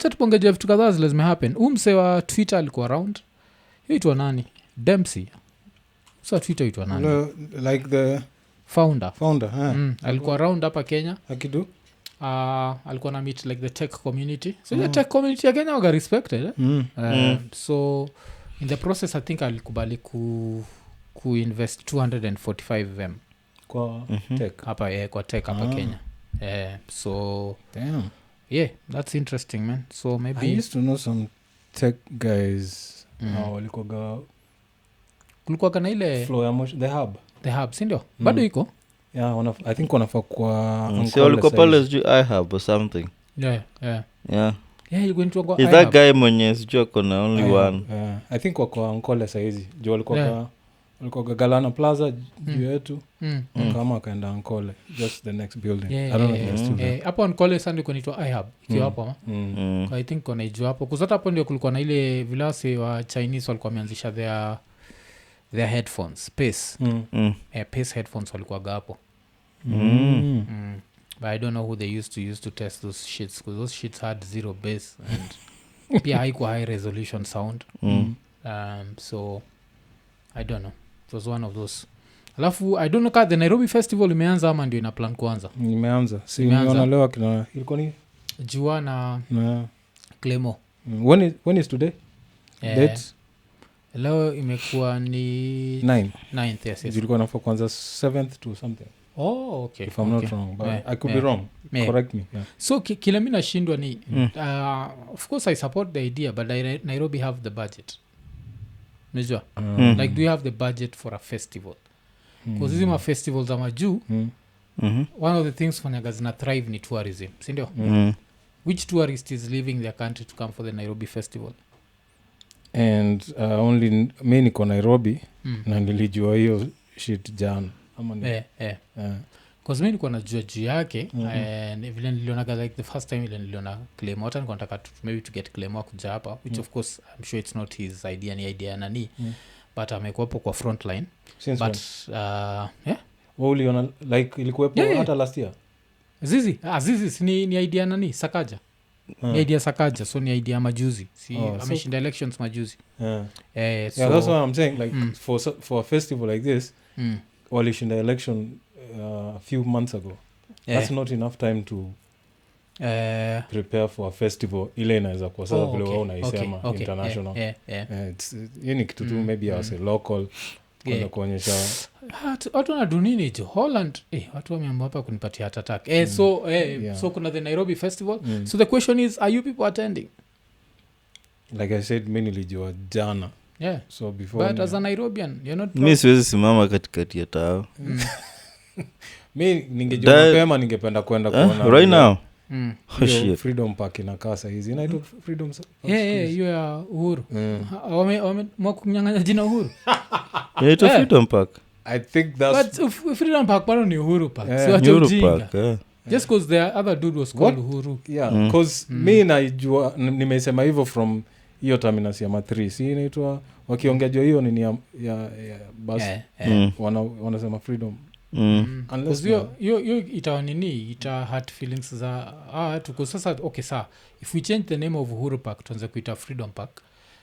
wacha tupongeje vitu kadhaa zile zimehappen. Mse wa Twitter alikuwa around. Hiyo itwa nani? Dempsey. So Twitter itwa nani? Like the founder. Alikuwa around hapa Kenya. Akidu? Alikuwa na meet like the tech community. So the tech community ya Kenya waga respected. So in the process I think alikubali kuinvest 245M kwa tech hapa kwa tech hapa Kenya. So damn. Yeah, that's interesting, man. So maybe I used to know some tech guys walikoga kulikuwa kana ile the hub si ndio? Bado iko? Yeah, I think wanafaa kwa so walikuwa pale sijui iHub or something. Yeah. You're going to go. Is that guy mwenye sijui kona only one? I think wako Ankole saizi. Jo walikuwa Galana Plaza juu yetu. Kama akaenda Ankole, just the next building. I don't know if it's still there. Hapo Ankole sasa kunaitwa iHub ikiwa hapo. Kwa I think kuna ijua hapo. Kuzata hapo ndio kulikuwa na ile vilasi wa Chinese walikuwa wameanzisha their headphones, PESA. PESA headphones walikuwa hapo. But I don't know who they used to test those shits, because those shits had zero bass and pia haikuwa high resolution sound. So I don't know, it was one of those. Alafu I don't know ka the Nairobi festival imeanza ama ndio ina plan kuanza. Imeanza. Si nimeona leo kina ilikuwa ni Jua na Clemo. When is today? Date? Leo imekuwa ni 9th. Yes. Ilikuwa nafaa kuanza 7th to something. Oh, okay. If I'm not wrong, but I could be wrong. Correct me. Yeah. So kila mimi nashindwa ni of course I support the idea, but Nairobi have the budget. Unajua? Like do you have the budget for a festival? Because hizi ma festivals za majuu, one of the things fanyaga zina thrive ni tourism, si ndio? Which tourist is leaving their country to come for the Nairobi festival? And only me niko Nairobi na nilijua hiyo shit jana. Because mi nilikuwa najua juu yake and vile nilionaga like the first time ile niliona Clemo, hata nilikuwa nataka maybe to get Clemo kuja hapa, which of course I'm sure it's not his idea, ni idea nani, but amekuwa hapo kwa front line. Since but uliona like ilikuwepo hata last year? Zizi ni idea nani Sakaja. Ni idea Sakaja, so ni idea majuzi. Ameshinda elections majuzi. So that's what I'm saying, like for a festival like this, walishinda election a few months ago. That's not enough time to prepare for a festival ile inaweza kwa sababu vile wao unaisema international. It's kitu tu maybe as a local kwa kuonyesha watu wanadu nini jo Holland watu wameamua hapa kunipatia heart attack. So kuna the Nairobi festival. So the question is, are you people attending? Like I said, mimi nilijua jana. So before but as a Nairobian you're not mimi siwezi simama katikati ya tao. Mimi ningejua mapema ningependa kwenda kuona right now. Freedom Park inakaa saa hizi inaitwa Freedom hiyo ya Uhuru. Mwakunyang'anya jina Uhuru. Inaitwa Freedom Park. I think that's but Freedom Park bado ni Uhuru Park. So Uhuru Park. Just because the other dude was called Uhuru. Because me najua nimesema hivyo from hiyo terminus ya Ma3. Si inaitwa wakiongea hiyo nini ya bus wanasema Freedom. Unless you ita nini ita hurt feelings za tuko sasa. Okay, sir, if we change the name of Uhuru Park tuanze kuita Freedom Park,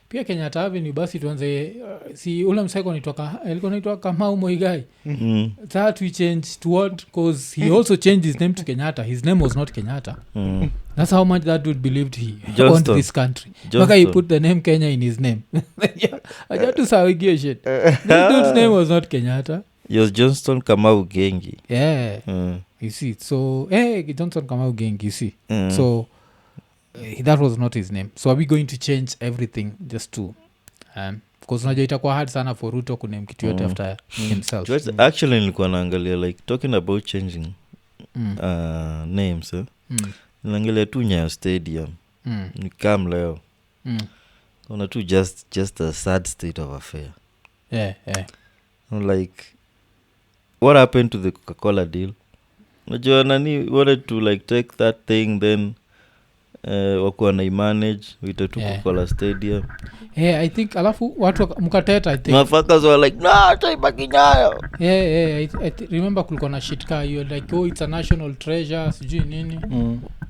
pia Kenyatta Avenue basi tuanze si ule mseko alikuwa Kamau Muigai. That we change to what, because he also changed his name to Kenyatta. His name was not Kenyatta. That's how much that dude believed he owned this country. Maka he put the name Kenya in his name. Ajatu sawigio shit. This dude's name was not Kenyatta. Yes, Johnston Kamau Gengi. You see, so Johnson Kamau Gengi, you see. So that was not his name. So are we going to change everything just to because unajua itakuwa hard sana for Ruto kuname kitu yote after himself. Actually nilikuwa naangalia like talking about changing names. Naangalia tu Nyayo Stadium. Ni kam leo. Kuna tu just a sad state of affair. Like what happened to the Coca-Cola deal? Unajua nani wanted to like take that thing then wakuwa na imanage witetu Coca-Cola Stadium. I think alafu watu mkateta I think motherfuckers were like nah taibaki Nyayo. I remember kulikuwa na shit kaa hiyo like it's a national treasure sijui nini.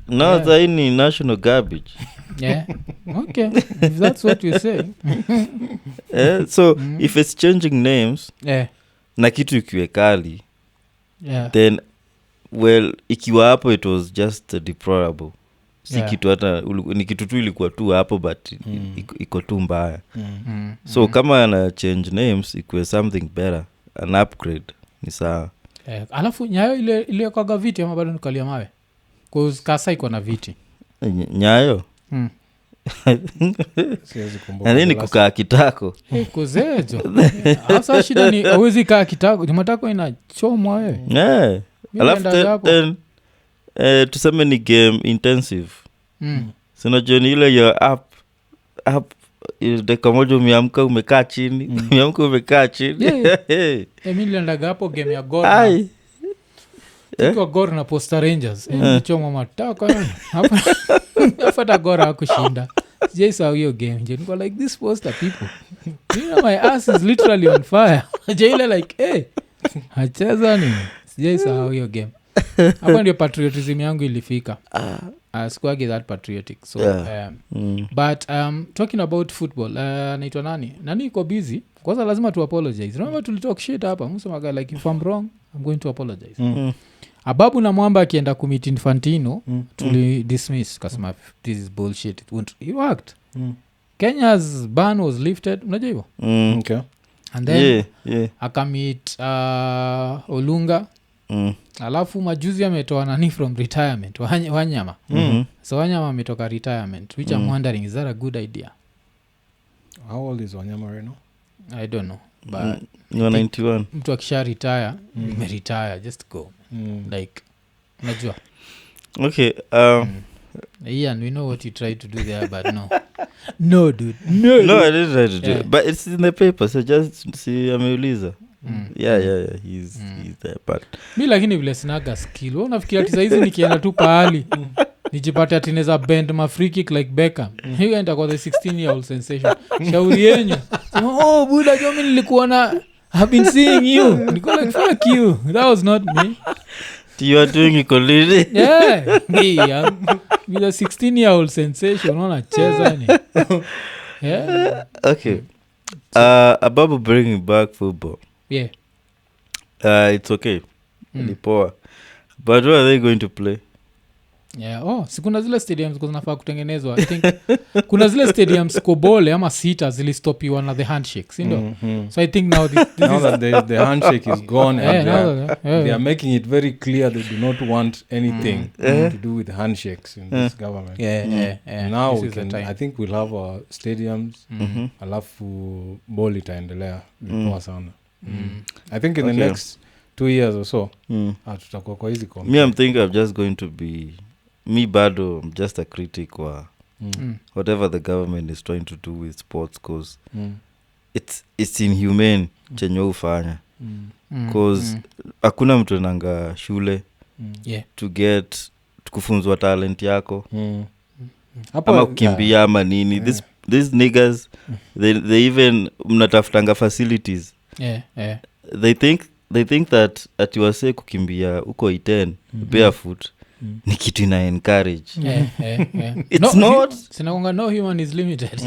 No, that ni national garbage. Okay, if that's what you say. So if it's changing names na kitu ikiwe kali then well ikiwa hapo it was just deplorable. Si kitu hata ni kitu tu ilikuwa tu hapo but iko tu mbaya. So kama ana change names ikuwe something better, an upgrade ni sawa. Alafu Nyayo ile kwa viti ama bado nikalia mawe cause kasa iko na viti Nyayo siwezi kumbuka nani kukaa kitako kuzejo sasa shida ni hawezi kaa kitako jumatako inachomwa wewe alafu then tuseme ni game intensive. Sina joni ile ya up dakika moja umeamka umekaa chini umeamka umekaa chini. Mimi niliendaga hapo game ya Gor Iko Gor na Posta Rangers chomwa matako hapa hapa Gor hakushinda. Jaisa hiyo game je niko like this Posta people you know my ass is literally on fire. Jaila like hacheza nini Jaisa hiyo game. Hapo ndio patriotism yangu ilifika. Sikuagi that patriotic so but talking about football naitwa nani iko busy kwanza lazima tu apologize. Remember tulitalk shit hapa msemaga like if I'm wrong I'm going to apologize. Ababu na Mwamba akienda kumit Infantino tuli dismiss kasema this is bullshit it worked. Kenya's ban was lifted unajua hivyo. Okay. And then akamit Olunga. Alafu majuzi ametoa nani from retirement Wanyama. So Wanyama ametoka retirement which I'm wondering is that a good idea? How old is Wanyama right now? I don't know but you're 91. Mtu akisha retire retire just go like unajua. Okay Ian we know what you tried to do there but no dude no I didn't try to do it but it's in the paper so just see ameuliza. He's there but mi lakini vile sinaga skill unafikiria ati saizi nikienda tu pahali nijipate ati neza bend ma free kick like Beckham hiyo enda kwa the 16-year-old sensation shauri yenyu buda jo mimi nilikuona I've been seeing you niko like fuck you that was not me you are doing Iko Nini with a 16-year-old sensation unacheza ni okay about bringing back football it's okay ni poa but where are they going to play? Sikuna zile stadiums zinafaa kutengenezwa I think kuna zile stadiums kobole ama sita zilistopiwa na the handshake sindo. So I think now now that the handshake is gone and they are making it very clear they do not want anything to do with handshakes in this government. Now we can, I think we'll have our stadiums alafu ball itaendelea poa sana. I think in the next 2 years or so tutakuwa kwa hizi kombe. Me I'm thinking I'm just going to be me bado I'm just a critic wa whatever the government is trying to do with sports cause it's inhumane chenye ufanya cause hakuna mtu nanga shule to get kufunzwa talent yako ama kukimbia ama nini. These niggas they even mnatafutanga facilities they think that ati wase kukimbia uko iten barefoot ni kitu ina encourage. It's not. Sinagonga no human is limited.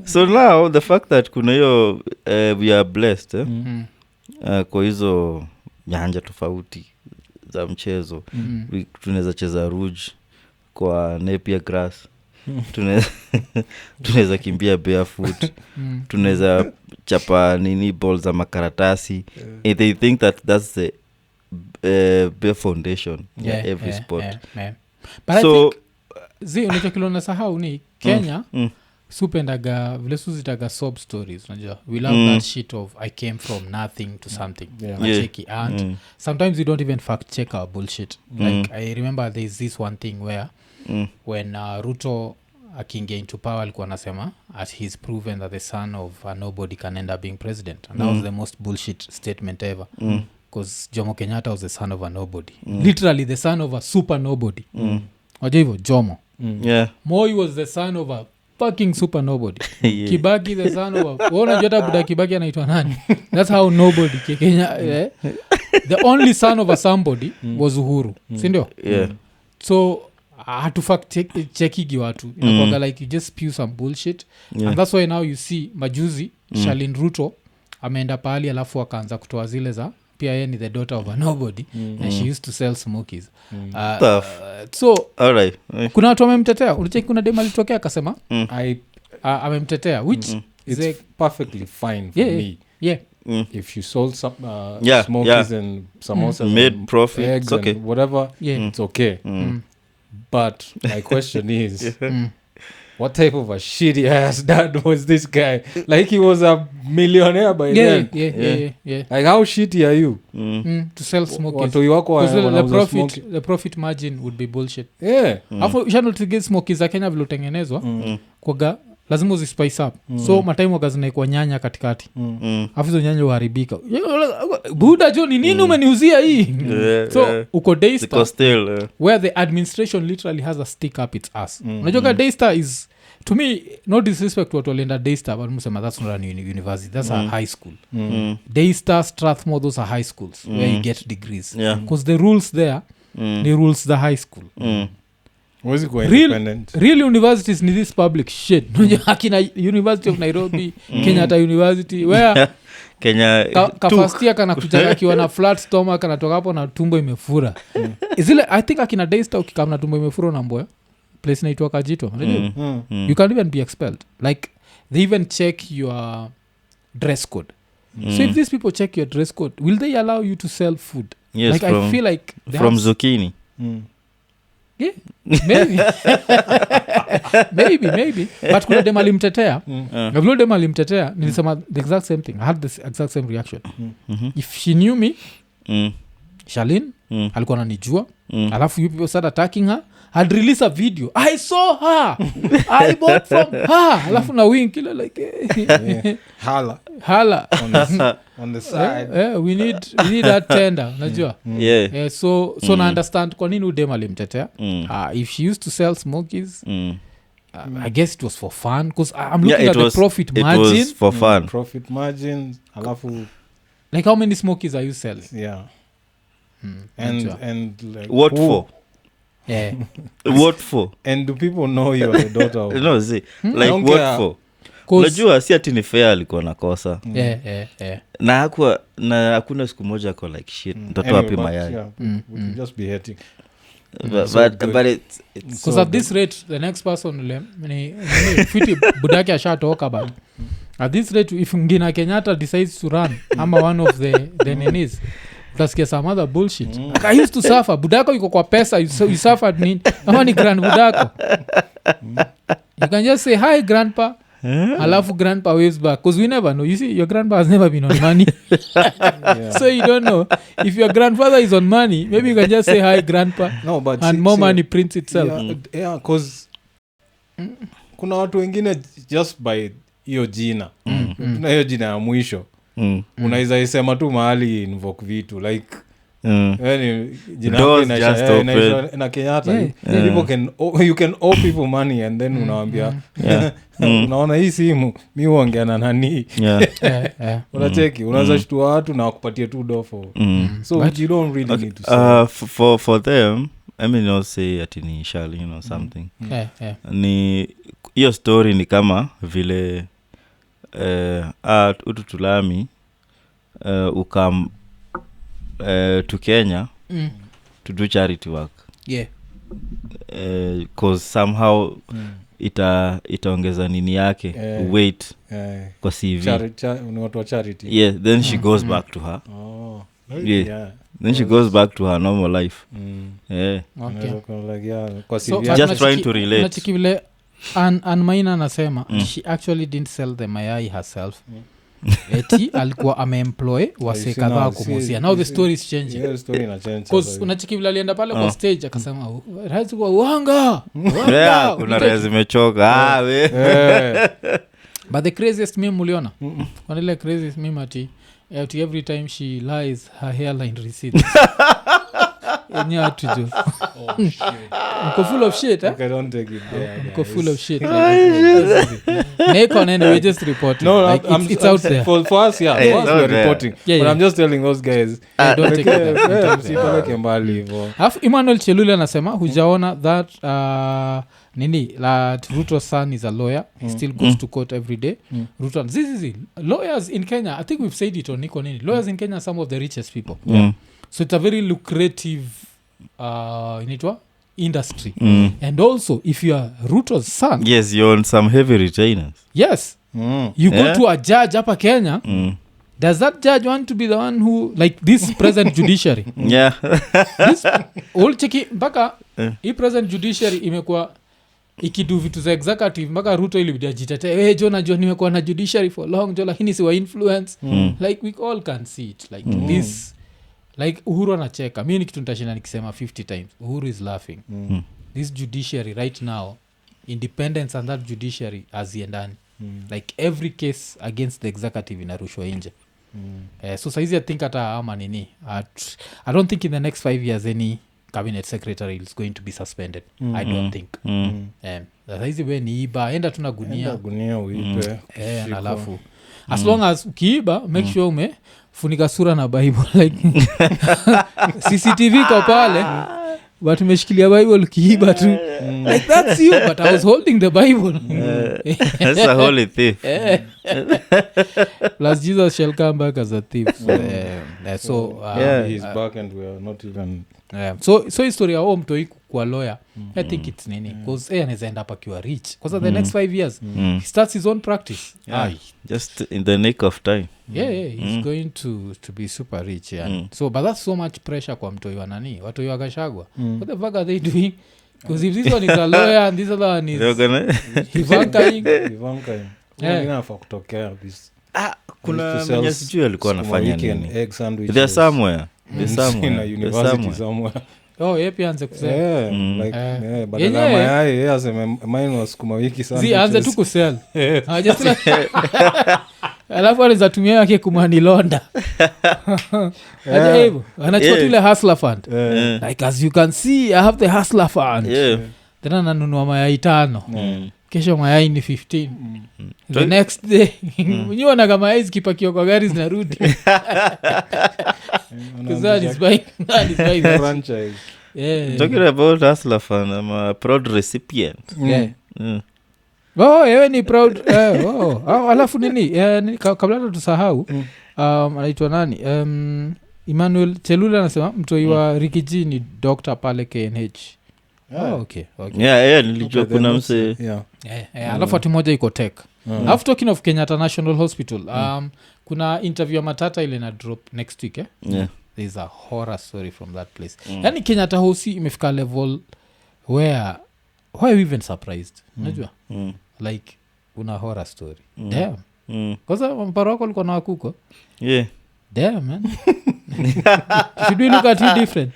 So now the fact that kuna hiyo we are blessed kwa hizo nyanja tofauti za mchezo tunaweza cheza rouge kwa Napier grass tunaweza kimbia barefoot tunaweza chapa nini ball za makaratasi and they think that that's the bare foundation every sport. But so, I think unachokilona sahau ni Kenya supendaga vile suzitaga sob stories unajua we love that shit of I came from nothing to something cheki and sometimes we don't even fact check our bullshit like I remember there's this one thing where when Ruto akiingia into power alikuwa anasema as he's proven that the son of a nobody can end up being president and that was the most bullshit statement ever because Jomo Kenyatta was the son of a nobody. Literally the son of a super nobody. Wajua hivyo Jomo. Yeah. Moi was the son of a fucking super nobody. Yeah. Kibaki the son of a unajua hata buda Kibaki anaitwa nani? That's how nobody Kenya the only son of a somebody was Uhuru. Si ndio? Yeah. So hatufact checkigi watu inakuwaga like you just spew some bullshit. And that's why now you see majuzi Charlene Ruto ameenda pahali alafu akaanza kutoa zile za pia yeye ni the daughter of a nobody and she used to sell smokies. So Alright. kuna watu wamemtetea. Ulicheki kuna dem alitokea akasema amemtetea which it's perfectly fine for me. Yeah. If you sold some Yeah, smokies and samosas Made and profit, eggs it's okay. and whatever, Yeah. it's okay. But my question is, what type of a shitty ass dad was this guy? Like he was a millionaire by then. Yeah. Like how shitty are you? To sell smokies. Watoi wako The profit margin would be bullshit. Yeah. Afu shanotige smokies za Kenya vile utengenezwa kwaga lazima uzispice up. So matime waga zinaikuwa nyanya katikati. Afu hizo nyanya uharibika. Buda jo ni nini umeniuzia hii? So uko Daystar where the administration literally has a stick up its ass. Unajua Daystar is to me no disrespect to watu walienda Daystar but msema that's not a university, that's a high school. Daystar, Strathmore, those are high schools where you get degrees because the rules there the rules the high school. Was it going independent? Real universities need this public shit. Akina University of Nairobi, Kenyatta University where Kenya kafastia kana kuja akiwa na flat stomach anatoka hapo na tumbo imefura. Isile I think akina Daystar ukikam na tumbo imefura na mboya place inaitwa Kajito. You can't even be expelled. Like they even check your dress code. So if these people check your dress code, will they allow you to sell food? Yes, like I feel like from zucchini. Yeah, maybe but kuna dem alimtetea na vile dem alimtetea nilisema the exact same thing. I had this exact same reaction. If she knew me Charlene alikuwa ananijua alafu you people started attacking her, I'd release a video, I saw her, I bought from her, alafu na wing kila like hala on the side. We need that tender unajua. So na understand kwa nini udem alimtetea. If she used to sell smokies I guess it was for fun because I'm looking at the profit margin. It was for fun. Profit margin alafu like how many smokies are you selling? And like what for? What for? And do people know you're the daughter of no see like what care. For unajua si ati ni fair alikuwa nakosa na hakuwa na hakuna siku moja ako like shit mtoto wapi mayai would just be hating but it's because at this rate the next person ni fiti budaki ashatoka but at this rate if Ngina Kenyatta decides to run ama one of the nenes utasikia some other bullshit. I used to suffer budako yuko kwa pesa you suffered nini ama ni grand budako. You can just say hi grandpa alafu grandpa waves back because we never know. You see your grandpa has never been on money. So you don't know if your grandfather is on money, maybe you can just say hi grandpa and more money prints itself. Yeah cause kuna watu wengine just by hiyo jina tuna hiyo jina ya mwisho unaweza isema tu mahali invoke vitu like yani jina na Kenyatta people can you can owe people money and then unawaambia unaona hii simu mimi huongea na nani unacheki unaweza shtua watu na wakupatie tu dofo so but you don't really need to say for them I mean not say ati ni Charlene or something ni hiyo story ni kama vile ututulami ukam to Kenya to do charity work cause somehow itaongeza nini yake weight kwa CV ni watu wa charity then she goes back to her then she goes back to her normal life kwa CV just trying to relate unachikivile Maina anasema she actually didn't sell the mayai herself. Eti alikuwa ameemploy wase kadhaa kumuzia. Now the story is changing. Yeah, story ina change. Because unachikivile alienda pale kwa stage akasema rais kwa uanga. Kuna rais imechoka. But the craziest meme uliona? Kwa ile craziest meme ati every time she lies her hairline recedes enyewe tujo mko full of shit I don't take it there, mko guys. full of shit Nakon and we just reporting No, like, I'm, it's out there for us, yeah. Hey, For us, no, we're yeah. reporting. Yeah, But yeah. I'm just telling those guys. Don't take it there. Don't take it there. Msipeleke mbali hivyo. alafu Emmanuel Chelule anasema hujaona that nini la Ruto's son is a lawyer he still goes to court every day Ruto zizi lawyers in Kenya I think we've said it on Iko Nini lawyers in Kenya are some of the richest people so it's a very lucrative inaitwa industry and also if you are Ruto's son Yes, you're on some heavy retainers. yes you go Yeah. to a judge hapa Kenya does that judge want to be the one who like this present judiciary Yeah. this all cheki mpaka hii present judiciary imekuwa ikidu vitu za executive mpaka Ruto ilibidi ajitetee jo najua nimekuwa na judiciary for long jo lakini si wa influence like we all can see it like this like Uhuru anacheka mimi ni kitu nitashinda nikisema 50 times Uhuru is laughing this judiciary right now independence and that judiciary haziendani like every case against the executive inarushwa nje so saizi I think hata ama nini I don't think in the next 5 years any cabinet secretary is going to be suspended I don't think saizi we ni iba enda tuna gunia Gunia uipe. na alafu as long as ukiiba make sure umefunika sura na bible like CCTV kwa pale but umeshikilia bible ukiiba tu like that's you but I was holding the bible That's a holy thief. plus Jesus shall come back as a thief so Yeah. He's back and we are not even. so historia o mtoi kwa lawyer I think it's nini because anaweza end up akiwa rich because the next 5 years he starts his own practice Yeah. Just in the nick of time. he's going to be super rich so but that's so much pressure kwa mtoi wa nani watoi wa Gachagua what the fuck are they doing because if this one is a lawyer and this other one They're is gonna Ivanka Ivanka. Yeah. Inafaa kutokea this. kuna to sell mwenye sijui alikuwa sukuma anafanya wiki and nini. egg sandwiches. They're somewhere. They're In somewhere. a They're university somewhere. somewhere. pia anze kusema Yeah, like, badala ya Yenyewe- mayai yeye aseme mine was sukuma wiki zi anze tu sandwiches. kusel alafu anaweza tumia yake kumanilonda aja hivo anachukua tu ile hustler fund like as you can see I have the hustler fund Yeah. tena nanunua mayai 5 kesho mayai ni 15 the Twen- next day unyonaga mayai zikipakiwa kwa gari zinarudi because that is buying Franchise. yeah. Talking about hustler fund, I'm a proud recipient. Yeah. Mm. Ewe ni proud alafu nini kabla hata tusahau anaitwa nani Emmanuel Chelule anasema mtoi wa Rikiji ni doctor pale KNH okay. Yeah, nilijua Okay, kuna then mse. Yeah. alafu ati moja iko tech alafu talking of Kenyatta National Hospital kuna interview ya Matata ile na drop next week Yeah. there's a horror story from that place yani Kenyatta Hosi imefika level why are we even surprised unajua like una horror story damn kwanza mparo wako ulikuwa na wakuko Yeah. damn man should we look at you different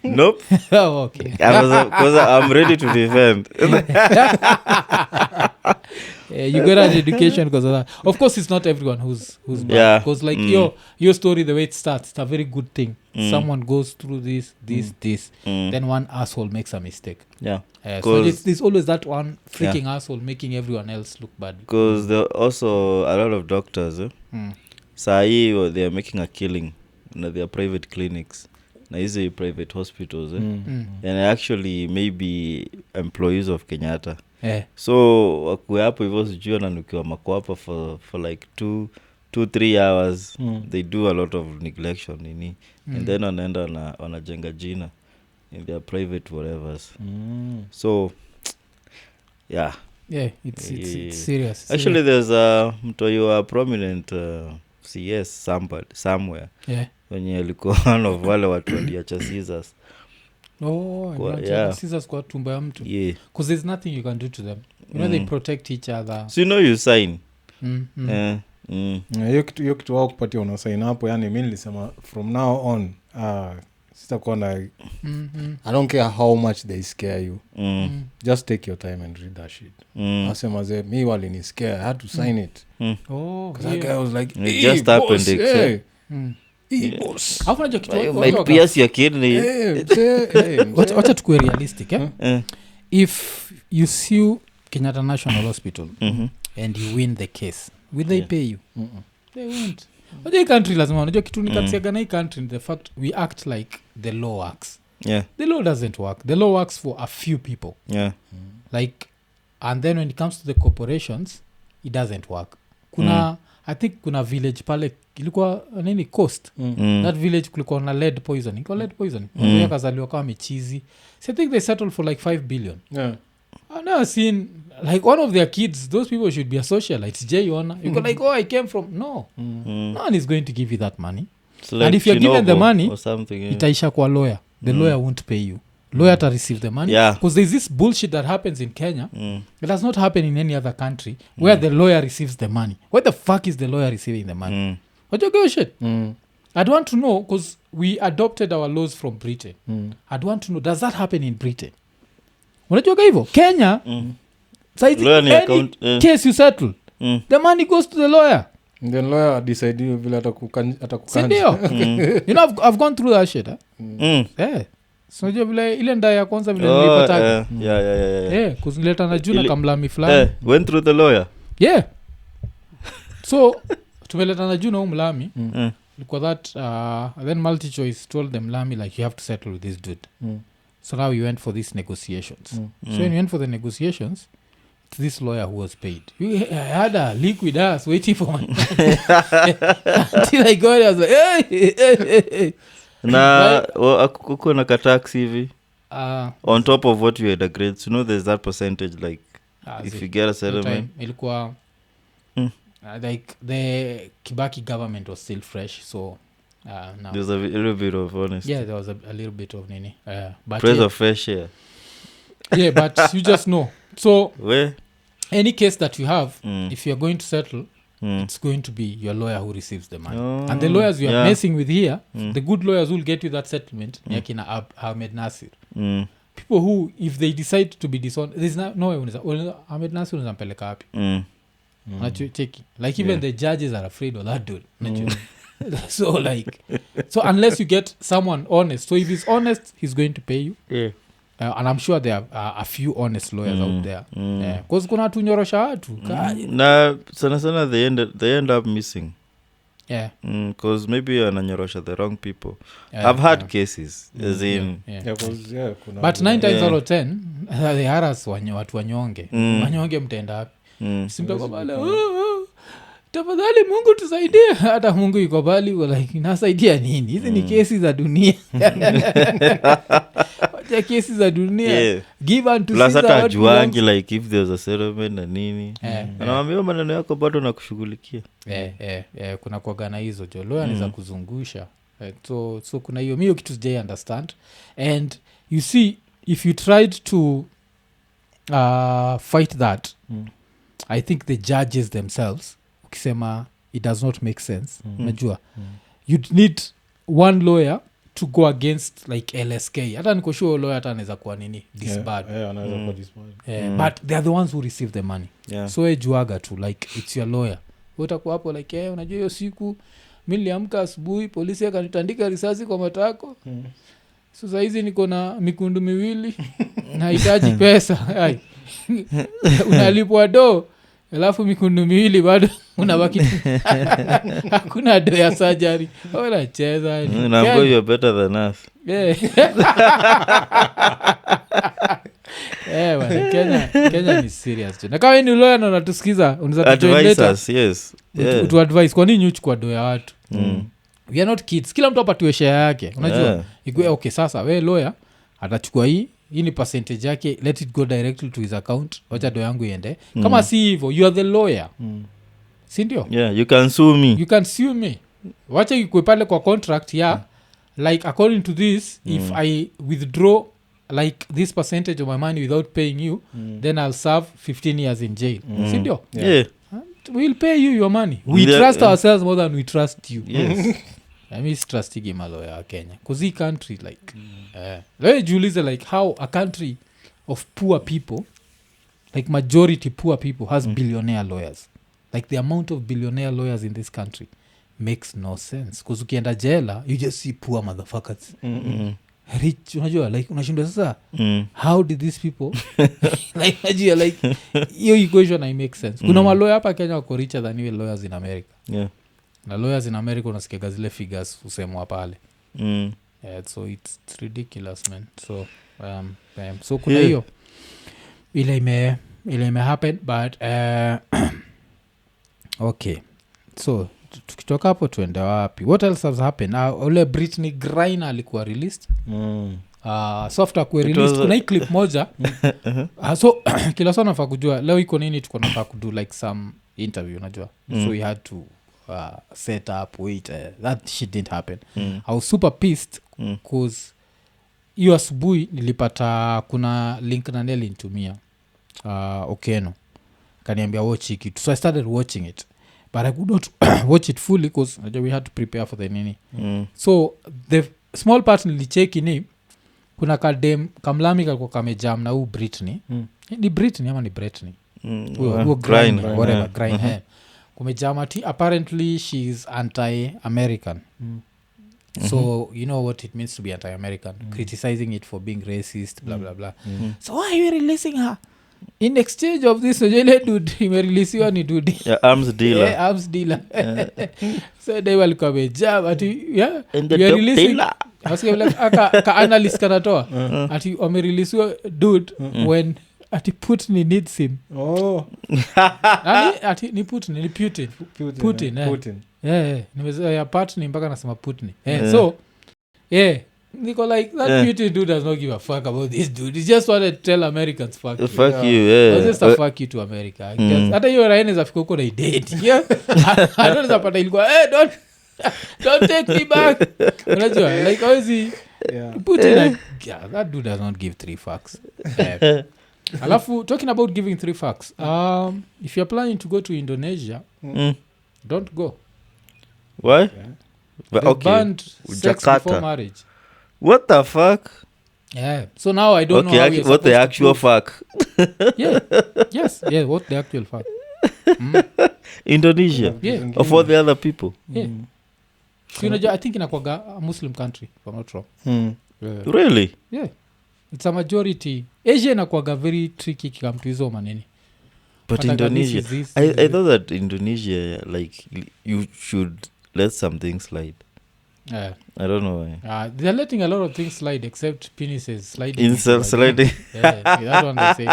Nope. oh, okay Because I'm ready to defend. you got an education because of that of course it's not everyone who's bad Yeah. because like your story the way it starts it's a very good thing someone goes through this then one asshole makes a mistake Yeah. so there's always that one freaking asshole making everyone else look bad Because there are also a lot of doctors. Sahi, they are making a killing in their private clinics. Na hizi private hospitals. And actually maybe employees of Kenyatta. So wakuwe hapo hivyo sijui wananukiwa makwapa for like 2-3 hours. They do a lot of neglection nini. And then wanaenda wanajenga jina in their private whatevers. So yeah, it's serious actually there's a mtoi wa prominent CS somewhere wenye alikuwa one of wale watu waliacha scissors. scissors kwa tumbo ya mtu Yeah. because there's nothing you can do to them they protect each other So you sign. Hiyo kitu wao kupatia unasain hapo yani mi nilisema from now on sitakuwa na I don't care how much they scare you just take your time and read that shit asema ze mi walini scare I had to sign it because that guy was like It just happened, boss, hey. Alafu unajua kitu You might pierce your kidney. wacha tukue realistic if you sue Kenyatta National Hospital and you win the case will they pay you? They won't. Unajua hii country lazima unajua kitu nikatiaga na hii country the fact we act like the law works. The law doesn't work. The law works for a few people. Like, and then when it comes to the corporations it doesn't work. Kuna I think kuna village pale ilikuwa nini coast that village kulikuwa na lead poisoning. Kwa lead poisoning kazaliwa kama michizi. So I think they settled for like 5 billion. I've never seen like one of their kids. Those people should be a socialite. Jay Ona, you go like, oh, I came from no one is going to give you that money. So and if you're given the money or something, itaisha kwa lawyer. The lawyer won't pay you. Lawyer to receive the money because there's this bullshit that happens in Kenya. It does not happen in any other country where the lawyer receives the money. Where the fuck is the lawyer receiving the money? What you go shit? I'd want to know because we adopted our laws from Britain. I'd want to know, does that happen in Britain? Unajua hivyo Kenya any case you settle the money goes to the lawyer. Then lawyer decide vile atakukandia. You know I've gone through that shit. So unajua vile ile nda ya kwanza vile nilipata. Kuzileta na juna kamlami fulani. Went through the lawyer. So tumeleta na juna mlami. Because that then multi choice told them lami like you have to settle with this dude. So now we went for these negotiations. So when we went for the negotiations, it's this lawyer who was paid. I had a liquid ass waiting for my until I got it. I was like, hey. Na kuko na katax hivi on top of what you had agreed. You know there's that percentage like if you get a settlement. Ilikuwa like the Kibaki government was still fresh, so no. There's a little bit of honesty. There was a little bit of nini. But praise of fresh air. But you just know. So where any case that you have, if you're going to settle, it's going to be your lawyer who receives the money. And the lawyers you are messing with here, the good lawyers will get you that settlement. Yakina Ahmed Nasir. People who, if they decide to be dishonest, there's no way Ahmed Nasir unampeleka wapi. Cheki. Like even the judges are afraid of that dude. So unless you get someone honest, so if he's honest he's going to pay you. And I'm sure there are a few honest lawyers out there because kuna tunyorosha watu na sana they end up missing because maybe ananyorosha the wrong people. I've had cases as in but 9 times out of 10 they harass watu wanyonge wanyonge mtenda wapi simtoko pale tafadhali Mungu tusaidie. Hata Mungu yuko bali like nasaidia nini? Hizi ni kesi za dunia. Wacha kesi za dunia. Give unto Caesar what belongs. Like if there's a settlement na nini. Anawaambia maneno yako bado nakushughulikia. Kuna kuagana hizo jo. Lawyer ni za kuzungusha. So kuna hiyo mimi kitu sijai understand. And you see if you tried to fight that, I think the judges themselves ukisema it does not make sense unajua you'd need one lawyer to go against like LSK. Hata niko sure lawyer hata anaweza kuwa nini disbad anaweza kuwa disbad but they are the ones who receive the money. So juaga tu like it's your lawyer utakuwa hapo like unajua hiyo siku mimi niliamka asubuhi polisi akanitandika risasi kwa matako sasa hizi niko na mikundu miwili nahitaji pesa unalipwa do alafu mikundu miwili bado unabaki hakuna do ya surgery unacheza na boy you're better than us. Kenya ni serious na kama ni lawyer na unatusikiza unaweza to advise kwa nini uchukua do ya watu. We are not kids, kila mtu apatiwe share yake unajua okay sasa we lawyer atachukua hii ni percentage yake, let it go directly to his account, wacha do yangu iende. Kama si hivyo you are the lawyer si ndio? You can sue me wacha ikue pale kwa contract like according to this if I withdraw like this percentage of my money without paying you then I'll serve 15 years in jail. Si ndio? We'll pay you your money. We trust ourselves more than we trust you. I mean trusting my lawyer Kenya because he country like julize like how a country of poor people like majority poor people has billionaire lawyers. Like the amount of billionaire lawyers in this country makes no sense because ukienda jela you just see poor motherfuckers rich unajua like unashindwa sasa how did these people like unajua like hiyo equation I make sense kuna malawyer hapa Kenya wako richer than even lawyers in America na lawyers in America unasikia zile figures usemwa pale so it's ridiculous man so kuna hiyo ile ime happen but okay so tukitoka hapo tuende wapi what else has happened ule Britney Griner alikuwa released so after kuwa released kuna hii clip moja so kila sana nafaa kujua leo iko nini tuko nafaa kudo like some interview unajua so we had to set up wait that shit didn't happen I was super pissed cause hiyo asubuhi nilipata kuna link na Nelly nitumia Okeno kaniambia watch it so I started watching it but I could not watch it fully because we had to prepare for the nini so the small part nilicheki ni kuna kadem kamlami kalikuwa kamejam na huu Britney ni Britney ama ni Britney Griner whatever Griner kumejam ati apparently she's anti-American so you know what it means to be anti-American criticizing it for being racist blah blah blah so why are you releasing her in exchange of this ojele dude imereleasiwa ni dude arms dealer arms dealer so they walikuwa mejam ati and the releasing aka analyst kanatoa ati wamereleasiwa dude when ati Putin needs him ati ni Putin ni Putin nimezoea Putin mpaka nasema Putin so niko like that Putin dude does not give a fuck about this dude he just wanted to tell Americans fuck you just a fuck you to America hata hiyo raine za fika huko na idate I don't zapata ilikuwa don't take me back unajua like always Putin like that dude does not give 3 fucks alafu talking about giving 3 fucks if you're planning to go to Indonesia don't go why they banned sex before marriage what the fuck so now I don't know how you're what the actual fuck what the actual fuck Indonesia of all the other people so unajua I think inakwaga a Muslim country if I'm not wrong really it's a majority Asia inakwaga very tricky kikam to hizo manini but Indonesia I thought that Indonesia like you should let some things slide I don't know why they're letting a lot of things slide except penises sliding that one they say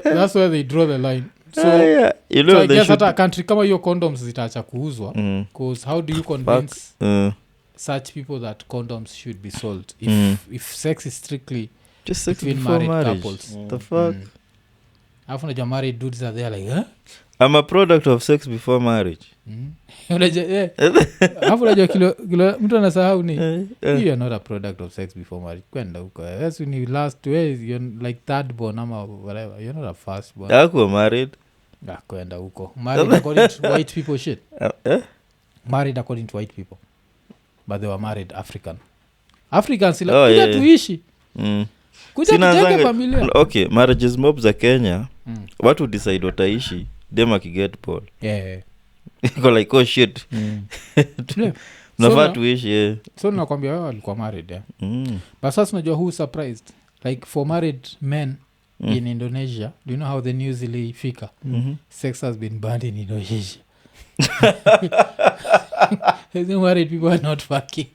that's where they draw the line so you know so I guess hata country kama hiyo condoms zitaacha kuuzwa because how do you convince such people that condoms should be sold if sex is strictly just sex between before married couples the fuck alafu najua married dudes are there like I'm a product of sex before marriage alafu najua kilo mtu anasahau ni you are not a product of sex before marriage kwenda huko that's when you last ways you're like third born ama whatever you're not a first born ako married kwenda huko married according to white people shit married according to white people but they were married Africans kuja tuishi kuja tujenge familia okay marriages mob za Kenya watu decide wataishi dem akiget ball iko like oh shit nafaa tuishi so nakwambia wao walikuwa married but sasa unajua who surprised like for married men in Indonesia do you know how the news ilifika sex has been banned in Indonesia the married people are not fucking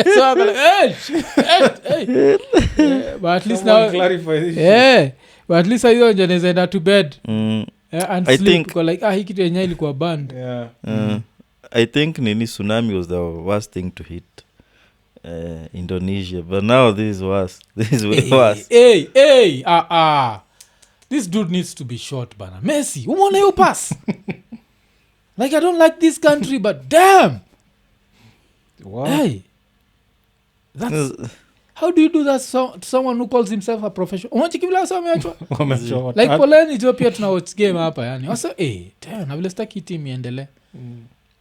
so I'm like hey. But at least now clarify this but at least I don't just to bed and I sleep think like hii kitu yenyewe ilikuwa banned I think nini tsunami was the worst thing to hit Indonesia but now this is worse this is way worse this dude needs to be shot bana Messi umeona hiyo pass like I don't like this country but damn what that's how do you do that to someone who calls himself a professional unachikibla sasa ameachwa like poleni Ethiopia tuna watch game hapa yani also damn na vile staki team iendelee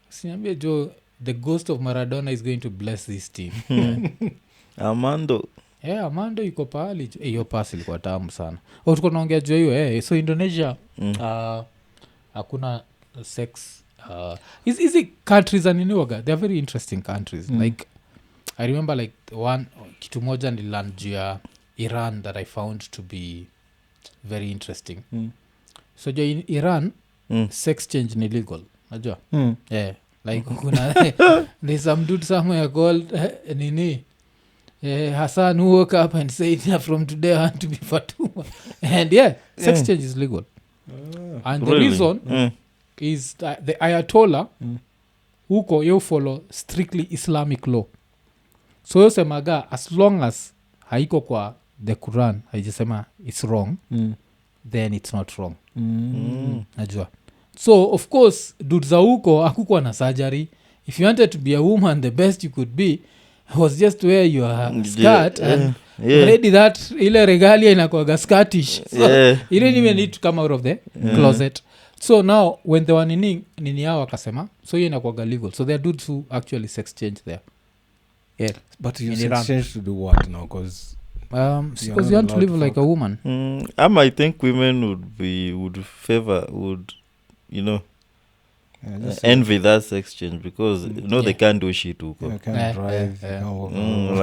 siniambie jo the ghost of Maradona is going to bless this team Armando Armando yuko pale hiyo pass ilikuwa tamu sana tuko naongea juu hiyo so Indonesia hakuna sex hizi countries aniniwaga they're very interesting countries like I remember like one kitu moja nililearn juu ya Iran that I found to be very interesting so juu in Iran sex change ni legal najua yeah like kuna there's some dude somewhere called nini Hassan who woke up and said from today I want to be Fatuma and yeah sex change is legal and the reason is that the Ayatollah huko you follow strictly Islamic law so yosemaga as long as haiko kwa the Quran haijasema it's wrong then it's not wrong najua so of course dude za huko hakukuwa na surgery if you wanted to be a woman the best you could be was just wear your skirt and already that ile regalia inakuwaga skirtish so you didn't even need to come out of the closet so now when they were nini yao wakasema so hiyo inakuwaga legal so there are dudes who actually sex change there yeah but you sex change to do what now because because you want to live like a woman I think women would favor you know envy that sex change because you know they can't do shit huko can't drive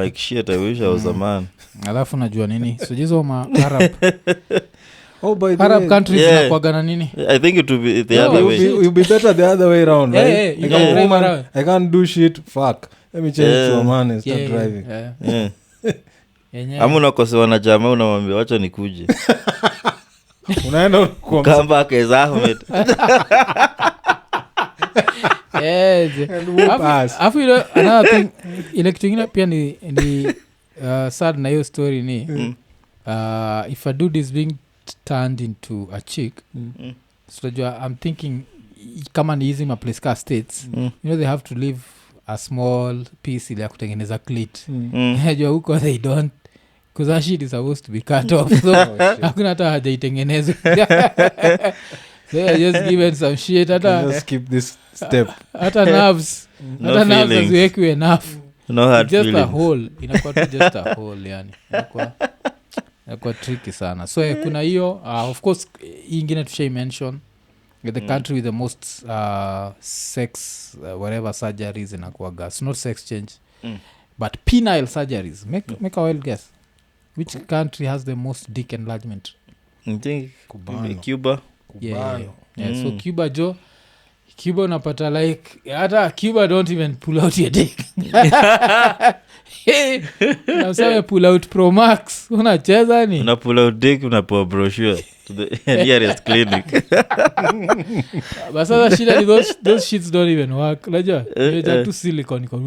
like shit I wish I was a man alafu najua nini sujizo ma Arab by the Arab countries zinakuagana nini I think it would be the other way you'll be better the other way around right you can drive around I can't do shit fuck let me change to a man and start driving ama unakosewa na jamaa unamwambia wacha nikuje unaenda kamba keza Ahmed afu another thing ile kitu ingine pia ni sad na hiyo story ni if a dude is being turned into a chick so I'm thinking kama ni hizi maplace ka states you know they have to leave a small piece ile ya kutengeneza clit najua huko they don't because that shit is supposed to be cut off so hakuna hata hajaitengenezwa so just given some shit just skip this step hata nerves hata nerves haziwekwi enough no hard just feelings. a hole inakuwa tu just a hole yani inakuwa tricky sana so kuna hiyo of course ingine tushai mention the country with the most sex whatever surgeries inakuwaga it's not sex change but penile surgeries make a wild guess which country has the most dick enlargement I think Cuba yeah. So Cuba unapata like hata Cuba don't even pull out your dick nasema pull out Pro Max unacheza ni una pull out dick unapewa brochure to the nearest clinic but sasa shida ni those shits don't even work unajua ni tu silicone kwa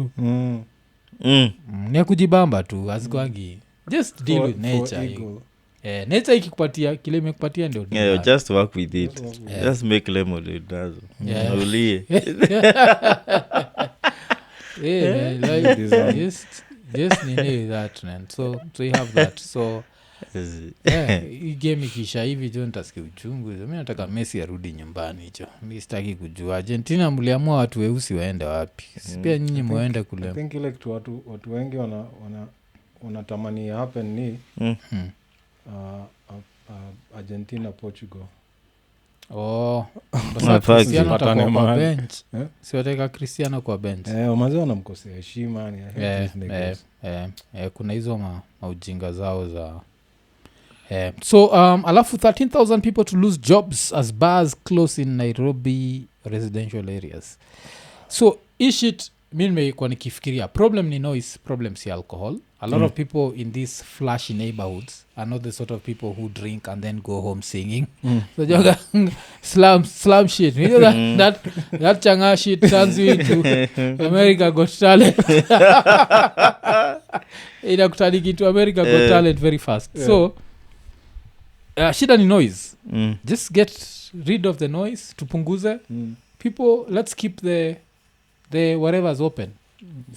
ni kujibamba tu azikwangi just deal with nature nature ikikupatia kile imekupatia ndio just work with it just make lemonade nazo ulie just nini that man so you have that so hii game ikisha hivi jo nitasikia uchungu mi nataka Messi arudi nyumbani hicho mi sitaki kujua Argentina mliamua watu weusi waende wapi pia nyinyi muende kule I think ile kitu watu wengi wanatamani happen ni Argentina Portugal Cristiano atakuwa kwa bench siwateka Cristiano kwa bench mazi wanamkosea heshima kuna hizo maujinga zao za so alafu 13,000 people to lose jobs as bars close in Nairobi residential areas so ishit mi nimekuwa nikifikiria problem ni noise problem si alcohol a lot of people in these flashy neighborhoods are not the sort of people who drink and then go home singing so joga slum shit you know that changa shit turns you into America Got Talent inakutaliki to America Got Talent very fast so shida ni noise just get rid of the noise tupunguze people let's keep the whatever's open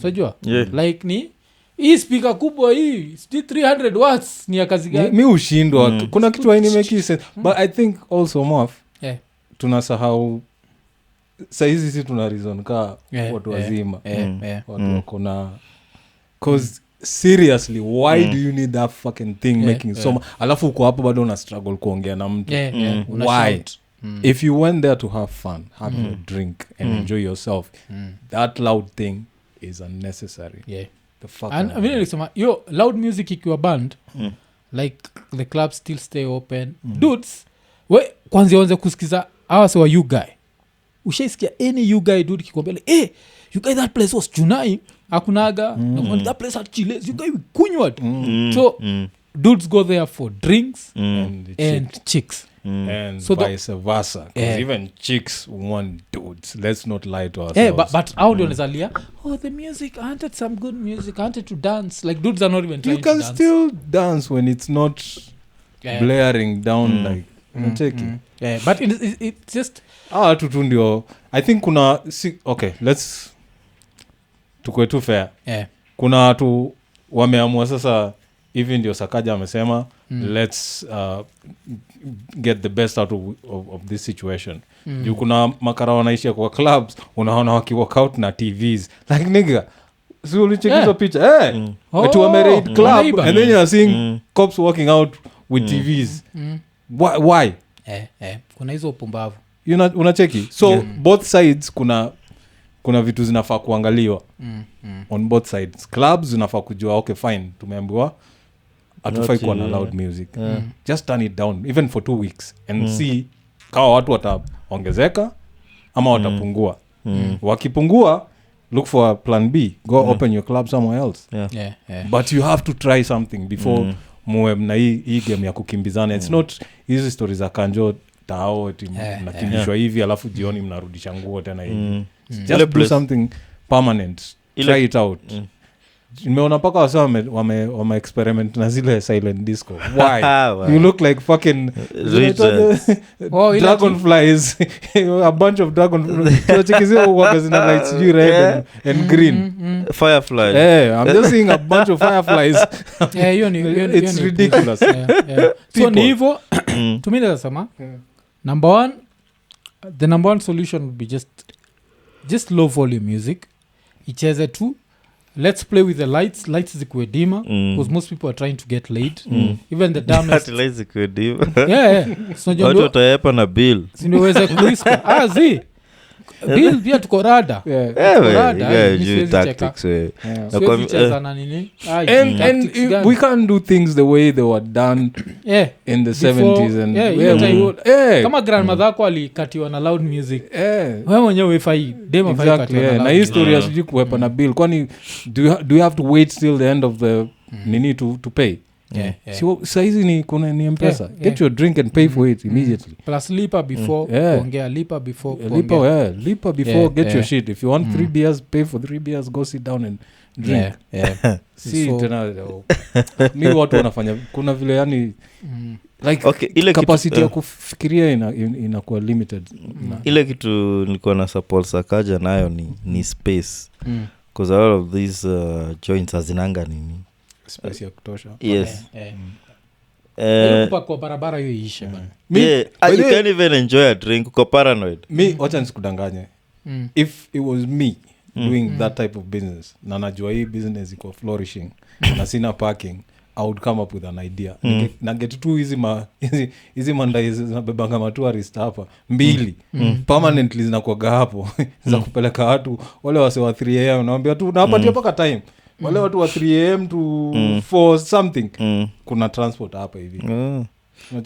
sojua like ni hii speaker kubwa hii 300 watts ni ya kazi gani mi ushindwa kuna kitu hainimeki sense but I think also Mof tunasahau saizi si tuna reason ka watu wazima watu wako na cause seriously why do you need that fucking thing making so alafu uko hapo bado una struggle kuongea na mtu why if you went there to have fun, have a drink and enjoy yourself, that loud thing is unnecessary. Yeah. The fuck. And I mean, like, yo, loud music ikiwa band, like the clubs still stay open. Dudes, we kwanza wanze kusikiza awase wa you guy. Ushaisikia any you guy dude kikwambia like, hey, you guy that place was Junai, akunaga, that place had chiles, you guy kunywa. So dudes go there for drinks and chicks. And so vice versa. Because even chicks want dudes. Let's not lie to ourselves. Yeah, but how do you know? Oh, the music, I wanted some good music, I wanted to dance. Like dudes are not even trying to dance. You can still dance when it's not blaring down like yeah, but it's just tutu ndio. I think kuna okay, let's tukue tu fair. Kuna watu wameamua sasa hivi ndio Sakaja amesema let's get the best out of this situation. Juu kuna makara wanaishia kwa clubs, unaona wakiwalk out na TVs like nigga, so ulichekizo picha watu wameraid club and then you are seeing cops walking out with TVs. Why? Kuna hizo upumbavu unacheki so both sides kuna vitu zinafaa kuangaliwa on both sides. Clubs zinafaa kujua okay fine, tumeambiwa hatufai kuwa na loud music, just turn it down even for 2 weeks and see kawa watu wataongezeka ama watapungua. Wakipungua, look for a plan B, go open your club somewhere else. But you have to try something before muwe mna hii game ya kukimbizana. It's not hizi stories za kanjo tao mnakimbishwa hivi alafu jioni mnarudisha nguo tena hivi. Just do something permanent, try it out. Nimeona paka wasa wame experiment na zile silent disco. Why? You look like fucking dragonflies. A bunch of dragonflies. Tunachekizia wakazina lights red and green. Fireflies. I'm just seeing a bunch of fireflies. It's ridiculous. So ni hivyo tuminde nasema number one, the number one solution would be just low volume music. Icheze tu. Let's play with the lights zikuwe dima because most people are trying to get laid. Even the dumbest lights zikuwe dima. So watu wataepa na bill sindiweze kurispa zi bill pia tuko rada tactics and we can't do things the way they were done in the 70s and kama grandmother yako alikatiwa na loud music wewe mwenyewe wefai demo fai katiwa na historia siji kuwepa na bill kwani do you have to wait till the end of the nini to pay. So saizi ni kuna ni M-PESA. Get your drink and pay for it immediately. Plus lipa before kuongea, lipa before get your shit. If you want 3 beers, pay for 3 beers, go sit down and drink. See tena mi watu wanafanya kuna vile yani like ile capacity ya kufikiria inakuwa limited. Ile kitu nilikuwa na support Sakaja nayo ni space. Because a lot of these joints hazinanga nini space ya kutosha. Yes. Kwa barabara hiyo iishe bana. You can't even enjoy a drink, uko paranoid. Me wacha nisikudanganye. If it was me doing that type of business na najua hii business iko flourishing na sina parking, I would come up with an idea. Na get tu hizi mandai zinabebanga matourist hapa mbili permanently zinakuaga hapo za kupeleka watu wale wase wa 3 am naambia tu nawapatia paka time wale watu wa 3 am to 4 something kuna transport hapa hivi.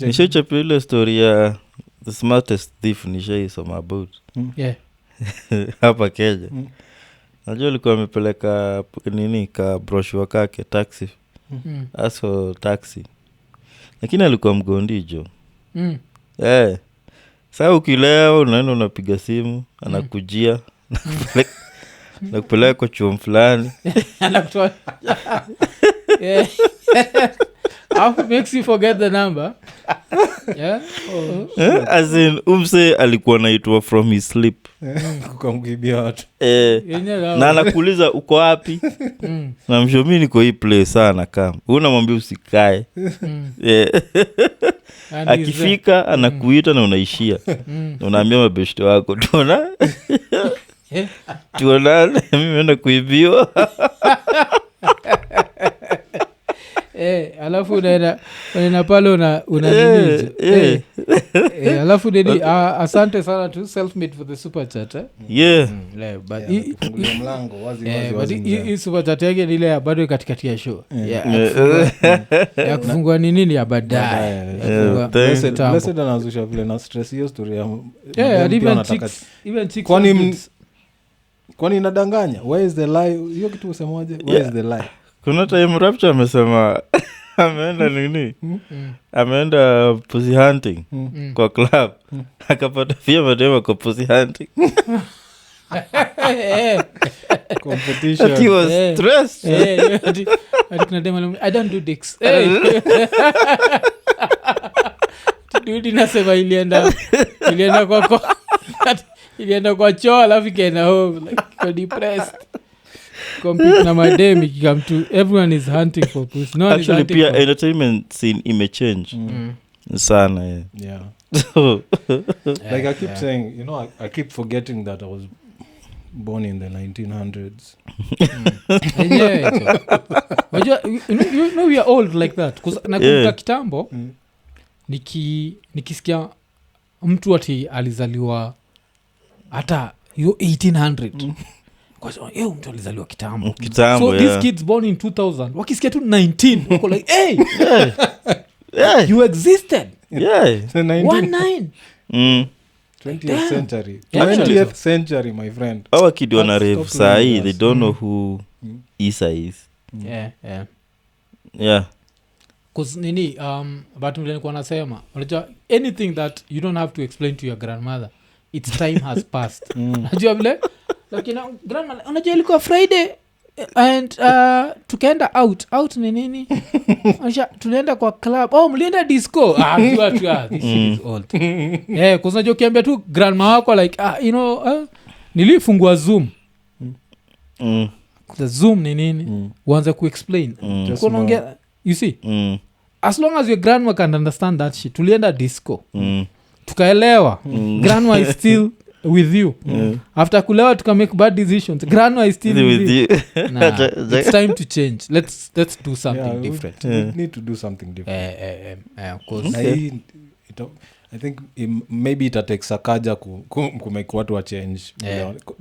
Nishachapi ile story ya the smartest thief nishaisoma about hapa Kenya. Najua alikuwa amepeleka nini ka brochure kake taxi aso taxi lakini alikuwa mgondijo. Sasa ukilewa unaenda unapiga simu anakujia nakupeleka kwa chuo fulani anakutoa how makes you forget the number. As in umse alikuwa naitwa from his sleep kukamgibia watu na anakuuliza uko wapi na mshomi niko hii place sana kama unamwambia usikae akifika anakuita na unaishia na unaambia mabeshte wako tuonane mimi naenda kuibiwa. alafu unaenda pale una alafu nini asante sana tu self-made for the super chat kufungulia mlango wazi hii super chat yake ni ile ya bado katikati ya show ya kufungua ni nini ya baadaye blessed anazusha vile na stress hiyo story ya kwani inadanganya where is the lie hiyo kitu usemoje where is the lie kuna time Rapture amesema ameenda nini ameenda pussy hunting kwa club akapata pia madema kwa pussy hunting competition he was stressed kuna dema I don't do dicks dude nasema ilienda kwa choo alafu ikaenda home like depressed compete na mademi come to everyone is hunting for pussy no actually pia entertainment scene imechange sana yeah like I keep saying you know I keep forgetting that I was born in the 1900s you know we are old like that cuz nakumbuka kitambo nikisikia mtu ati alizaliwa hata yo 1800 kwa sababu mtu alizaliwa kitambo so these kids born in 2000 wakisikia tu 19 wako like hey you existed 19 20th century 20th century my friend our kid wana rave sahi they don't know who Isa is yeah cuz nini but nilikuwa nasema unajua anything that you don't have to explain to your grandmother its time has passed unajua vile lakini grandmother unajua ilikuwa Friday and tukaenda out ni nini unajua tulienda kwa club mlienda disco this shit is old cuz unajua ukiambia tu grandma wako like you know nilifungua Zoom the Zoom ni nini uanze kuexplain unaongea you see as long as your grandma can understand that shit tulienda disco tukaelewa grandma is still with you after kulewa tuka make bad decisions grandma is still with you it's time to change let's do something different we need to do something different of course I think maybe it takes sakaja kumake watu wa change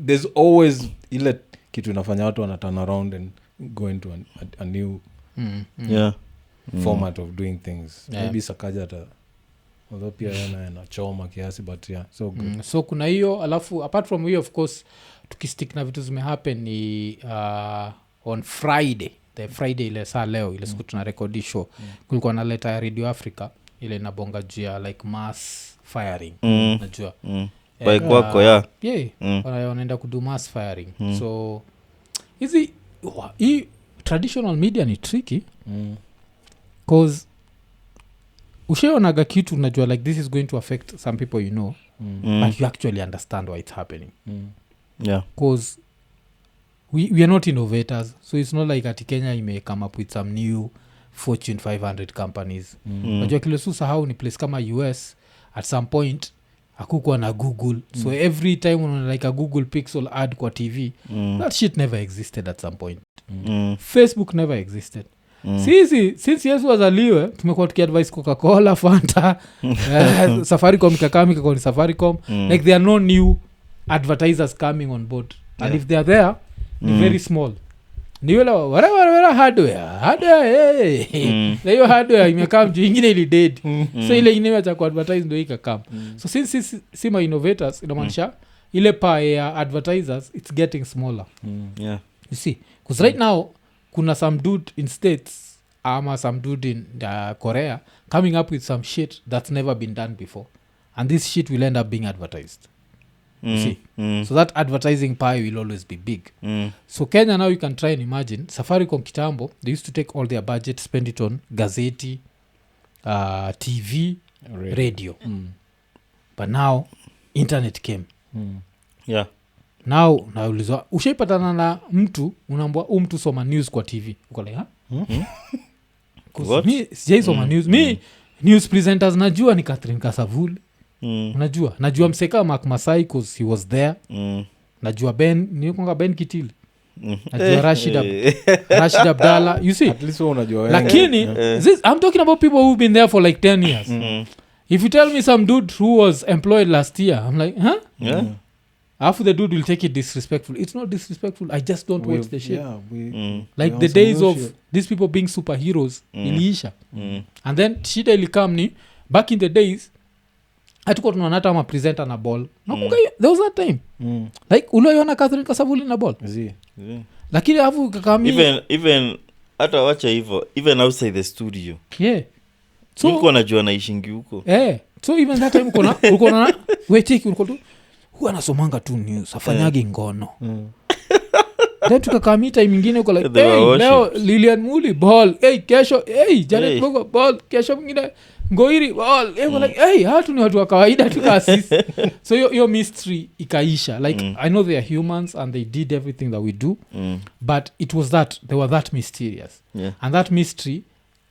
there's always ile kitu inafanya watu wana turn around and go into a new format of doing things maybe sakaja although pia yana choma kiasi but so good so kuna hiyo alafu apart from hiyo of course tukistick na vitu zimehappen ni on Friday the Friday ile saa leo ile siku tuna record show kulikuwa na leta ya Radio Africa ile inabonga juu ya like mass firing unajua by kwako wanaenda kudo mass firing so hii traditional media ni tricky cause ushaonaga kitu unajua like this is going to affect some people you know but you actually understand why it's happening cause we are not innovators so it's not like ati Kenya ime come up with some new Fortune 500 companies unajua kile sahau ni place kama US at some point hakukuwa na Google so every time unaona like a Google Pixel ad kwa TV that shit never existed at some point Facebook never existed since Yesu wazaliwe tumekuwa tukiadvise Coca-Cola, Fanta Safaricom ikakami Safaricom like there are no new advertisers coming on board and if they are there ni very small ni wala whatever hardware na hiyo hardware imekaa mtu ingine ili dead so ile ingine cha kuadvertise ndio ikakam so since sima innovators inamaanisha ile pie ya advertisers it's getting smaller you see because right now kuna some dude in States ama some dude in Korea coming up with some shit that's never been done before and this shit will end up being advertised you see so that advertising pie will always be big so Kenya now you can try and imagine Safaricom kitambo they used to take all their budget spend it on gazeti TV radio but now internet came now naulizwa ushaipatana na mtu unaambwa mtu soma news kwa TV uko like mi sijaisoma news mi news presenters najua ni Catherine Kasavuli najua mseka Mark Masai cause he was there najua Ben Kitili najua Rashid Abdallah, you see at least unajua lakini I'm talking about people who've been there for like 10 years. If you tell me some dude who was employed last year, I'm like, huh? Yeah. After the dude will take it disrespectful. It's not disrespectful. I just don't watch the shit. Yeah, like the days of these people being superheroes iliisha. And then shida ilikam ni back in the days hatuko tunaona hata ma presenter na ball. Nakumbuka there was that time. Like uliona Catherine Kasavuli na ball. Lakini afu kakami even hata wacha hivyo even outside the studio. Yeah. So niko najua naishingi huko. So even that time uko na wetiki uko tu huwa anasomanga tu news afanyagi ngono. Then tukakamia time nyingine uko like leo Lilian Muli ball, kesho Janet Bogo ball, kesho mwingine Ngoiri ball. Like hatu ni watu wa kawaida tu kasisi. So your mystery ikaisha. Like I know they are humans and they did everything that we do. But it was that they were that mysterious. Yeah. And that mystery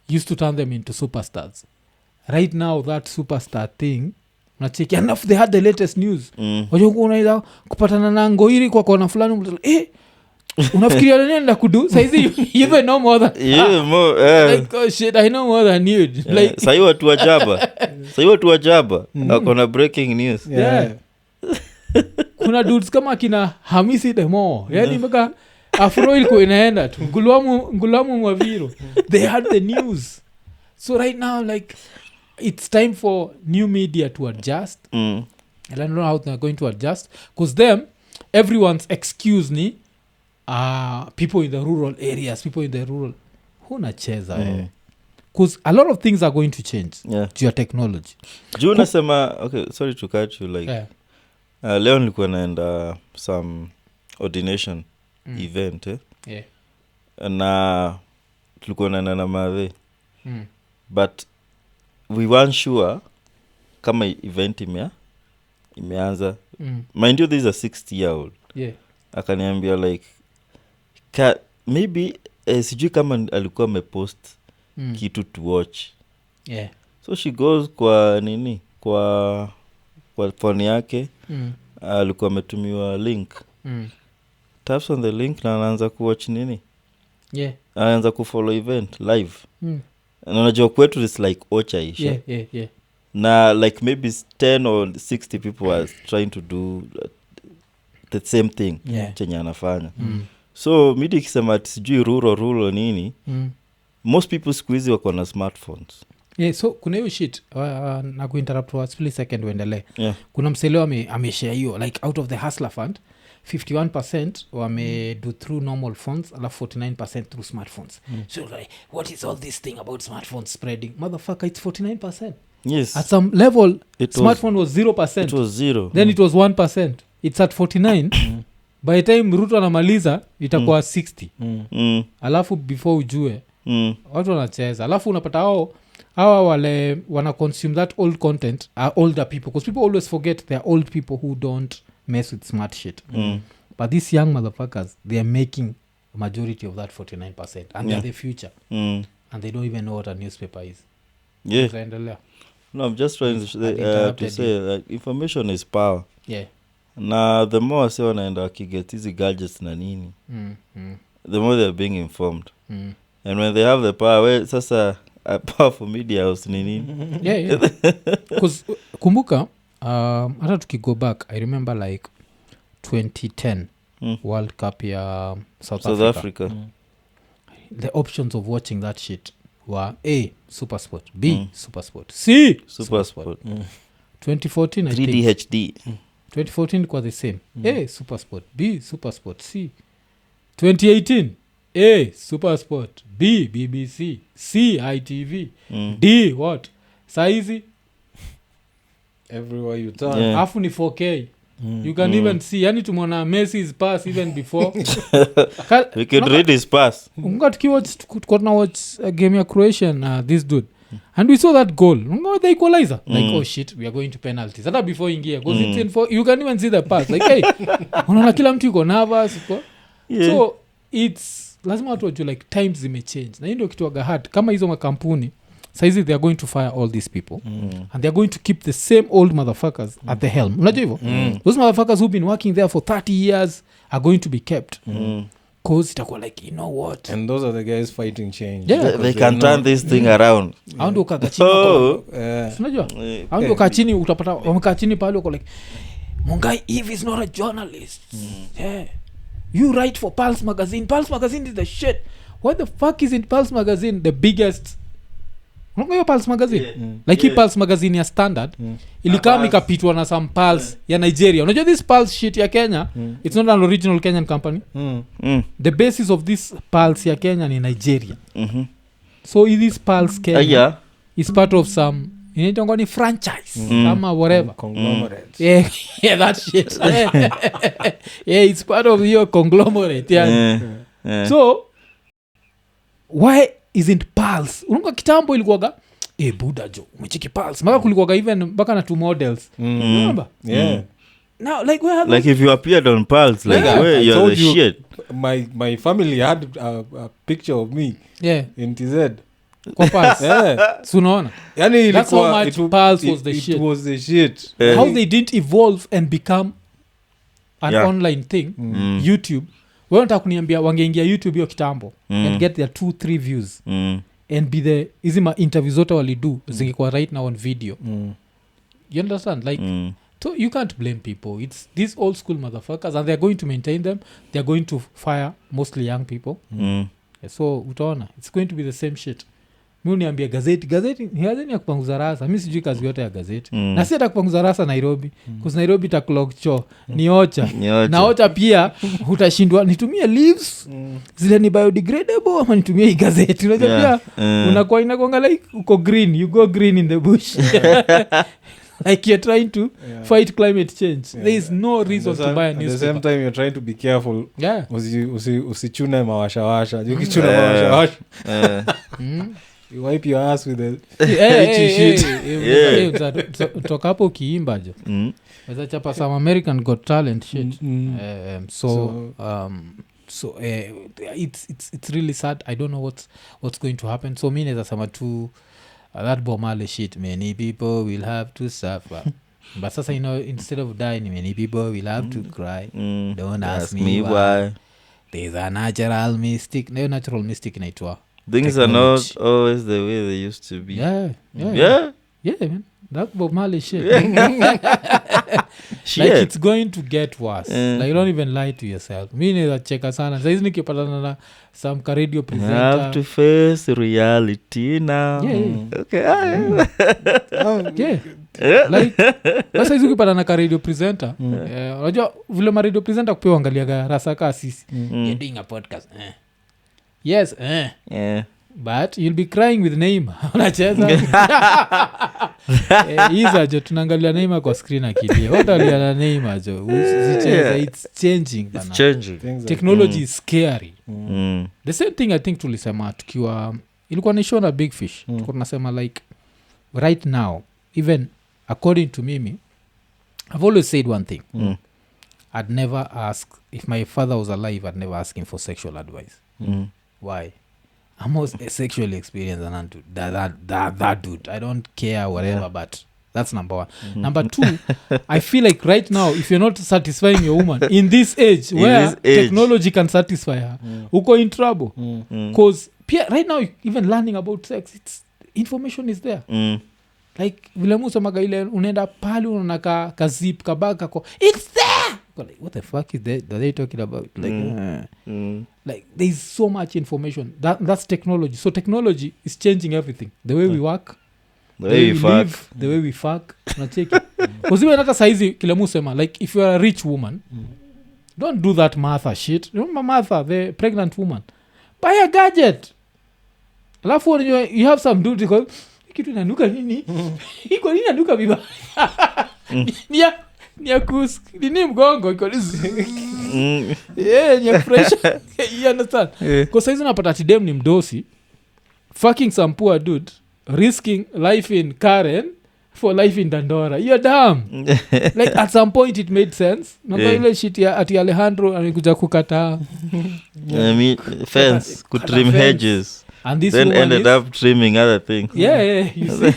used to turn them into superstars. Right now that superstar thing unacheki enough they had the latest news. Wajua unaweza kupatana na Ngoiri kwa kona fulani unafikiria nini nenda kudu saizi you even know more than like oh shit I know more than you like sahi watu wajaba akona breaking news. Kuna dudes kama kina Hamisi Demo yani mpaka afro ilikuwa inaenda tu ngulamu mwaviro they had the news. So right now like it's time for new media to adjust. And I don't know how they're going to adjust because them everyone's excuse ni people in the rural areas, people in the rural hunacheza because a lot of things are going to change to your technology. Juu nasema okay sorry to cut you like leo nilikuwa naenda some ordination event na tulikuwa naenda na madhe but we weren't sure kama event imeanza. Mind you this is a 60-year-old. Akaniambia like maybe sijui kama alikuwa amepost kitu to watch. So she goes kwa nini kwa phone yake alikuwa ametumiwa link. Taps on the link na anaanza kuwatch nini. Anaanza kufollow event live. Na unajua kwetu is like ochaisha. Na like maybe 10 or 60 people are trying to do the same thing chenye anafanya. So midi kisema sijui rural nini most people squeeze wako na smartphones. So kuna hiyo shit na kuinterrupt for a split second uendelee. Kuna mseleo ameshare hiyo like out of the hustler fund 51% wame do through normal phones alafu 49% through smartphones. So like what is all this thing about smartphones spreading? Motherfucker, it's 49%. Yes. At some level smartphone was 0%. It was 0. Then it was 1%. It's at 49. By the time Ruto anamaliza itakuwa 60. Alafu before ujue watu wanacheza. Alafu unapata hawa wale wana consume that old content are older people because people always forget they are old people who don't mess with smart shit. But these young motherfuckers they are making a majority of that 49% and they're the future. And they don't even know what a newspaper is. No, I'm just trying to say like information is power. Na the more say wanaenda wakiget hizi gadgets na nini the more they're being informed. And when they have the power sasa a powerful media house ni nini. Because kumbuka hata tukigo back I remember like 2010 World Cup ya South Africa. The options of watching that shit were A, Supersport, B, Supersport, C, Supersport. 2014 I 3D think. HD. 2014 was the same. A, Supersport, B, Supersport, C. 2018 A, Supersport, B, BBC, C, ITV, D, what? Saizi everywhere you turn. Afu ni 4K. You can even see yani tumeona Messi's pass even before. We could read his pass. Unga tukiwatch watch a game ya Croatian this dude. And we saw that goal. Unga the equalizer. Like oh shit we are going to penalties. Hata before ingia because it's in for you can even see the pass. Like hey unaona kila mtu yuko nervous uko. So it's lazima watu wajue like times zimechange. Na ndio kitu aga hard kama hizo makampuni saizi they are going to fire all these people and they are going to keep the same old motherfuckers at the helm. Unajua hivyo? Those motherfuckers who've been working there for 30 years are going to be kept. cause itakuwa like you know what, and those are the guys fighting change. Yeah. They can turn this thing around. Hao ndio ukakaa chini unajua hao ndio ukakaa chini utapata wamekaa chini pale uko like Mungai Eve is not a journalist. Yeah. You write for Pulse magazine. Pulse magazine is the shit. What the fuck is in Pulse magazine? The biggest. Unaona hiyo Pulse magazine? Like hii Pulse magazine ya Standard ilikaa ikapitwa na some Pulse ya Nigeria. Unajua this Pulse shit ya Kenya, it's not an original Kenyan company. The basis of this Pulse ya Kenya ni Nigeria. So this Pulse Kenya is part of some inaitwa ni franchise ama whatever Conglomerate. yeah that shit yeah it's part of your conglomerate yeah. So why isn't Pulse ununga kitambo ilikuwaga buda jo umecheki Pulse maka kulikuwaga even mpaka na two models remember now like where like if you appeared on Pulse like where you're the shit. My family had a picture of me in TZ kwa Pulse so unaona yani that's how much Pulse was the shit. It was the shit. How they didn't evolve and become an online thing. YouTube wewe unataka kuniambia wangeingia YouTube hiyo kitambo and get their 2-3 views and be the izima interviews zote walidu zingekuwa right now on video. You understand like so you can't blame people. It's these old school motherfuckers and they're going to maintain them. They're going to fire mostly young people. So utaona it's going to be the same shit. Mimi uniambia gazeti ni ya kupanguza rasa. Mimi sijui kazi yote ya gazeti. Na si hata kupanguza rasa Nairobi. Because Nairobi itaklog cho. Ni ocha. Na ocha pia utashindwa nitumie leaves. Zile ni biodegradable ama nitumie hii gazeti. Unajua pia unakuwa inakuanga like uko green. You go green in the bush. Like you're trying to fight climate change. There is no reason to buy a newspaper. At the same time you're trying to be careful. Usichune mawashawasha. Ukichuna mawashawasha. You wipe your ass with the shit. Toka hapo ukiimba jo. Weza chapa some American Got Talent shit. So it's really sad. I don't know what's going to happen. So mimi naweza sema tu that Bomale shit, many people will have to suffer. But sasa instead of dying, many people will have to cry. Don't ask me why. There's a natural mystic. No natural mystic inaitwa things technology. Are not always the way they used to be. Yeah man, that Bob Marley shit. Like it's going to get worse. Like you don't even lie to yourself. Mi neza cheka sana saizi nikipatana na some radio presenter. You have to face reality now. Okay. Like saizi ukipatana na radio presenter unajua vile ma radio presenter kupewa angaliaga rasa kaa sisi you're doing a podcast yes but you'll be crying with Neymar unacheza hizo jo tunaangalia Neymar kwa screen akilia watalia na Neymar jo usicheza it's changing bana. It's changing. Technology is scary. The same thing I think tulisema tukiwa ilikuwa ni show na Big Fish tulikuwa tunasema like right now even according to mimi I've always said one thing. I'd never ask if my father was alive. I'd never ask him for sexual advice. Why? I'm most sexually experienced than that dude. I don't care whatever, but that's number one. Number two, I feel like right now, if you're not satisfying your woman in this age where technology can satisfy her, uko in trouble. Because right now, even learning about sex, information is there. Like vile musemaga ile unaenda pale unaona ka zip kabaka ko it's there. Like what the fuck is that they talking about? Like like there's so much information. That's technology. So technology is changing everything. The way we work, the way we live, the way we fuck. Unacheki. Because even hata saizi kile musema like if you are a rich woman, don't do that Martha shit. Remember Martha, the pregnant woman? Buy a gadget. Alafu you have some dude called kitu inanuka nini? Iko nini inanuka biba? Nia kus nini mgongo iko hizi. Nia fresh. You understand? Because hizo napata tidem ni mdosi fucking some poor dude risking life in Karen for life in Dandora. You're dumb. Like at some point it made sense. Namba ile shit ya ati Alejandro alikuja kukata fence, could trim hedges. And this then ended up trimming other things. You see.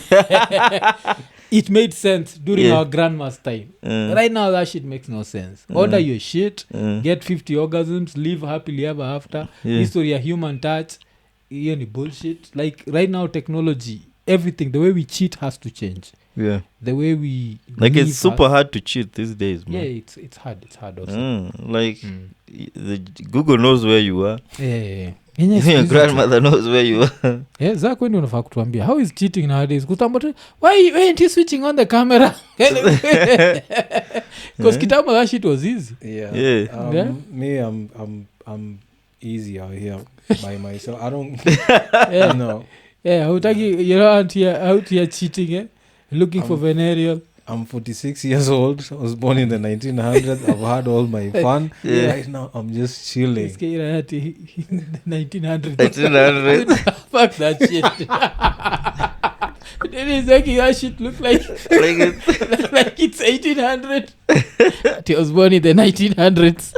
it made sense during Yeah. our grandma's time. Right now that shit makes no sense. Order your shit, get 50 orgasms, live happily ever after. Yeah. History ya human touch, hiyo ni bullshit. Like right now technology, everything, the way we cheat has to change. Yeah. The way we Like live it's super hard to cheat these days, man. Yeah, it's hard also. Like Google knows where you are. Yeah. Your grandmother knows where you are. Yeah, Zach, when unafaa kutuambia how is cheating nowadays? Kutambua why ain't you switching on the camera? Because kitambo that shit was easy. Yeah. Yeah. Me, I'm easy out here by myself. I don't. Yeah. No. Yeah, hautaki you're out here cheating, eh? Looking for venereal. I'm 46 years old. I was born in the 1900s. I've had all my fun. Yeah. Right now, I'm just chilling. This guy right in the 1900s. 1900. Fuck that shit. It is making that shit look like like it's 1800. He was born in the 1900s.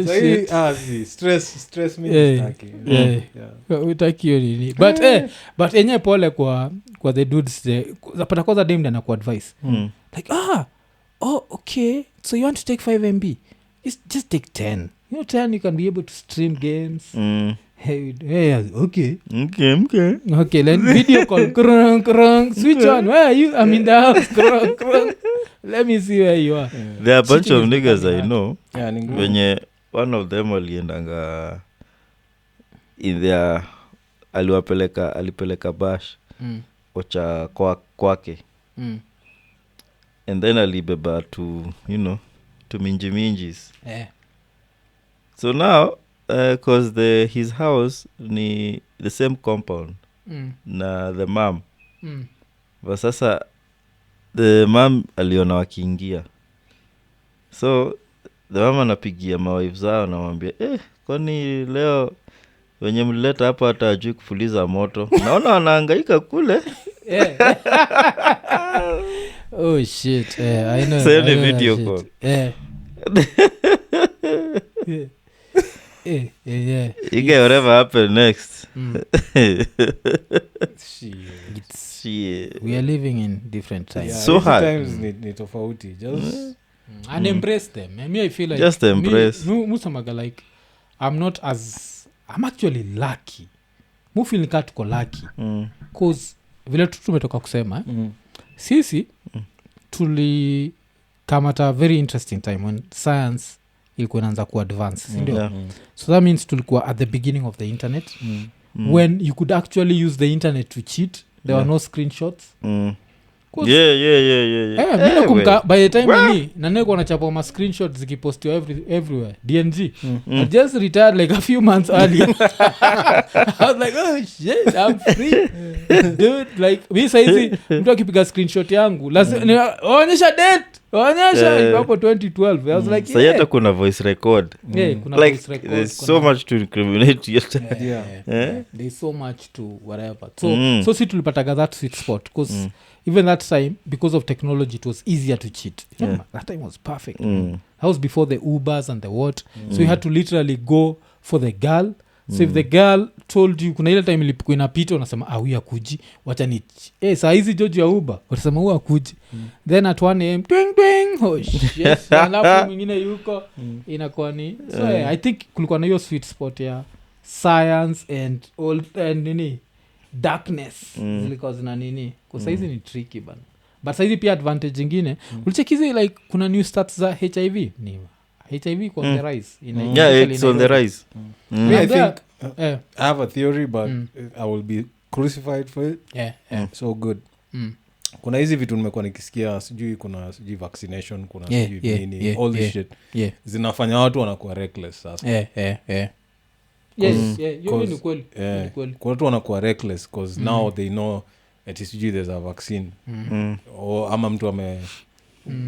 See, stress me. Utaki hiyo nini but enye pole kwa the dudes zapata kwanza dem na ku advice like okay, so you want to take 5 MB, just take 10. 10 you can be able to stream games. Hey, okay, then video call krong, switch on, where are you? I'm in the house, krong. Let me see where you are. There are a bunch of niggas I know. Yeah, Wenye one of them aliendanga in their alipeleka bash ocha kwake and then alibeba to minjis. So now cause his house ni the same compound na the mom but sasa the mom aliona wakiingia, so the mom anapigia mawife zao namwambia kwani leo wenye mlileta hapa hata ajui kufuliza moto, naona wanahangaika kule. Oh shit, I know. Send a video call. Yeah. You get whatever happen next. Shit. We are living in different times. Yeah, So hard. Times ni tofauti. Just and embrace them. I mean, I feel like just embrace. Musamaga like I'm actually lucky. Mufil nika tuko lucky. Cause vile tumetoka kusema sisi tuli come at a very interesting time when science ilikuwa inaanza ku advance, sindio? So that means tulikuwa at the beginning of the internet when you could actually use the internet to cheat. There were no screenshots. Yeah. Kumka, by the time naneko nachapa ma screenshots zikipostiwa everywhere. DNG. I just retired like a few months earlier. I was like, oh shit, I'm free. Dude, like mi saizi mtu akipiga screenshot yangu onyesha date. Onyesha hapo 2012. I was like, so yata kuna voice record. Kuna like voice record. There's so much to incriminate you. There's so much to whatever. So si tulipataga that sweet spot because even that time, because of technology, it was easier to cheat. That time was perfect. That was before the Ubers and the what. So you had to literally go for the girl. So if the girl told you, kuna ile time ilipokuwa inapita unasema huyu akuji, wacha ni saa hizi jojo ya Uber, utasema huyu akuji. Then at 1 AM twing, oh shit, alafu mwingine yuko inakuwa ni. So I think kulikuwa na hiyo sweet spot ya science and old and nini darkness zilikuwa zina nini kwa saizi ni tricky bana, but saizi pia advantage ingine ulichekizi like kuna new stats za HIV ni HIV kwa the rise it's on the rise. I think I have a theory but I will be crucified for it. So good. Kuna hizi vitu nimekuwa nikisikia sijui vaccination kuna sijui nini all this shit zinafanya watu wanakuwa reckless sasa. Yes, you ni kweli. Kwa watu wanakuwa reckless because now they know at least there's a vaccine or ama mtu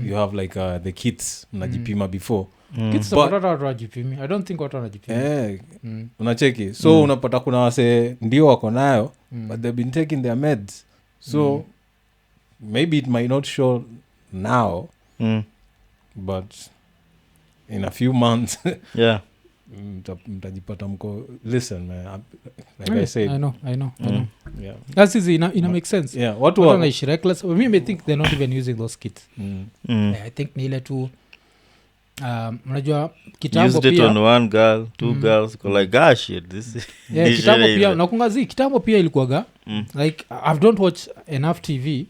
you have like the kits mnajipima before kids watu wanajipimi. I don't think watu wanajipimi. Unacheki so unapata kuna wase ndio wako nayo but they've been taking their meds so maybe it might not show now but in a few months mtajipata mko listen man, like I said I know yeah that is ina make sense yeah watu wanaishi reckless me think they're not even using those kits I think ni ile tu unajua kitambo used it pia on one girl 2 girls go like gosh shit this is kitambo pia nakungazi kitambo pia ilikuwaga like I don't watch enough TV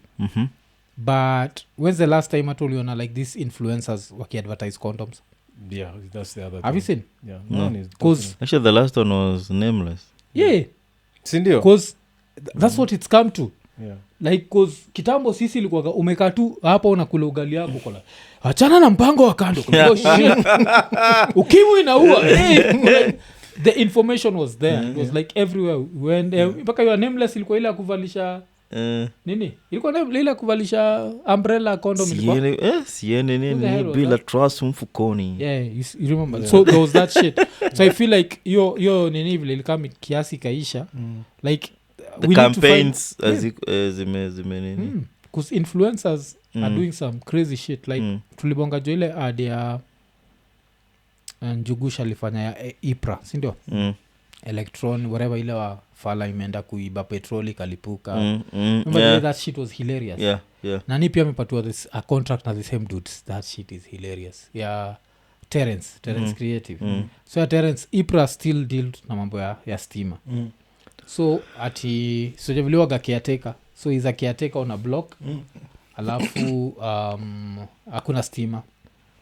but when's the last time uliona like these influencers waki-advertise condoms? yeah that's the other have you seen? yeah No. one is Cause actually the last one was nameless yeah sindio cause that's what it's come to yeah like cause kitambo sisi ilikuwaga umekaa tu hapa unakula ugali yako kola achana na mpango wa kando oh, shit. Ukimwi inaua like, the information was there it was like everywhere when mpaka your nameless ilikuwa ile ya kuvalisha nini ilikuwa ile ya kuvalisha umbrella condom ilikuwa siene nini bila trust mfukoni yeah you remember so there was that shit so I feel like yo nini vile ilikama kiasi kaisha like the campaigns zime nini because influencers are doing some crazy shit like tulibonga jo ile ad ya Njugusha alifanya ya IPRA sindio electron whatever ile wa fala imeenda kuiba petroli kalipuka that shit was hilarious yeah nani pia amepatiwa a contract na the same dudes that shit is hilarious yeah Terence Creative so ya Terence IPRA still dealt na mambo ya stima so ati sojaviliwaga caretaker so is a caretaker on a block alafu hakuna stima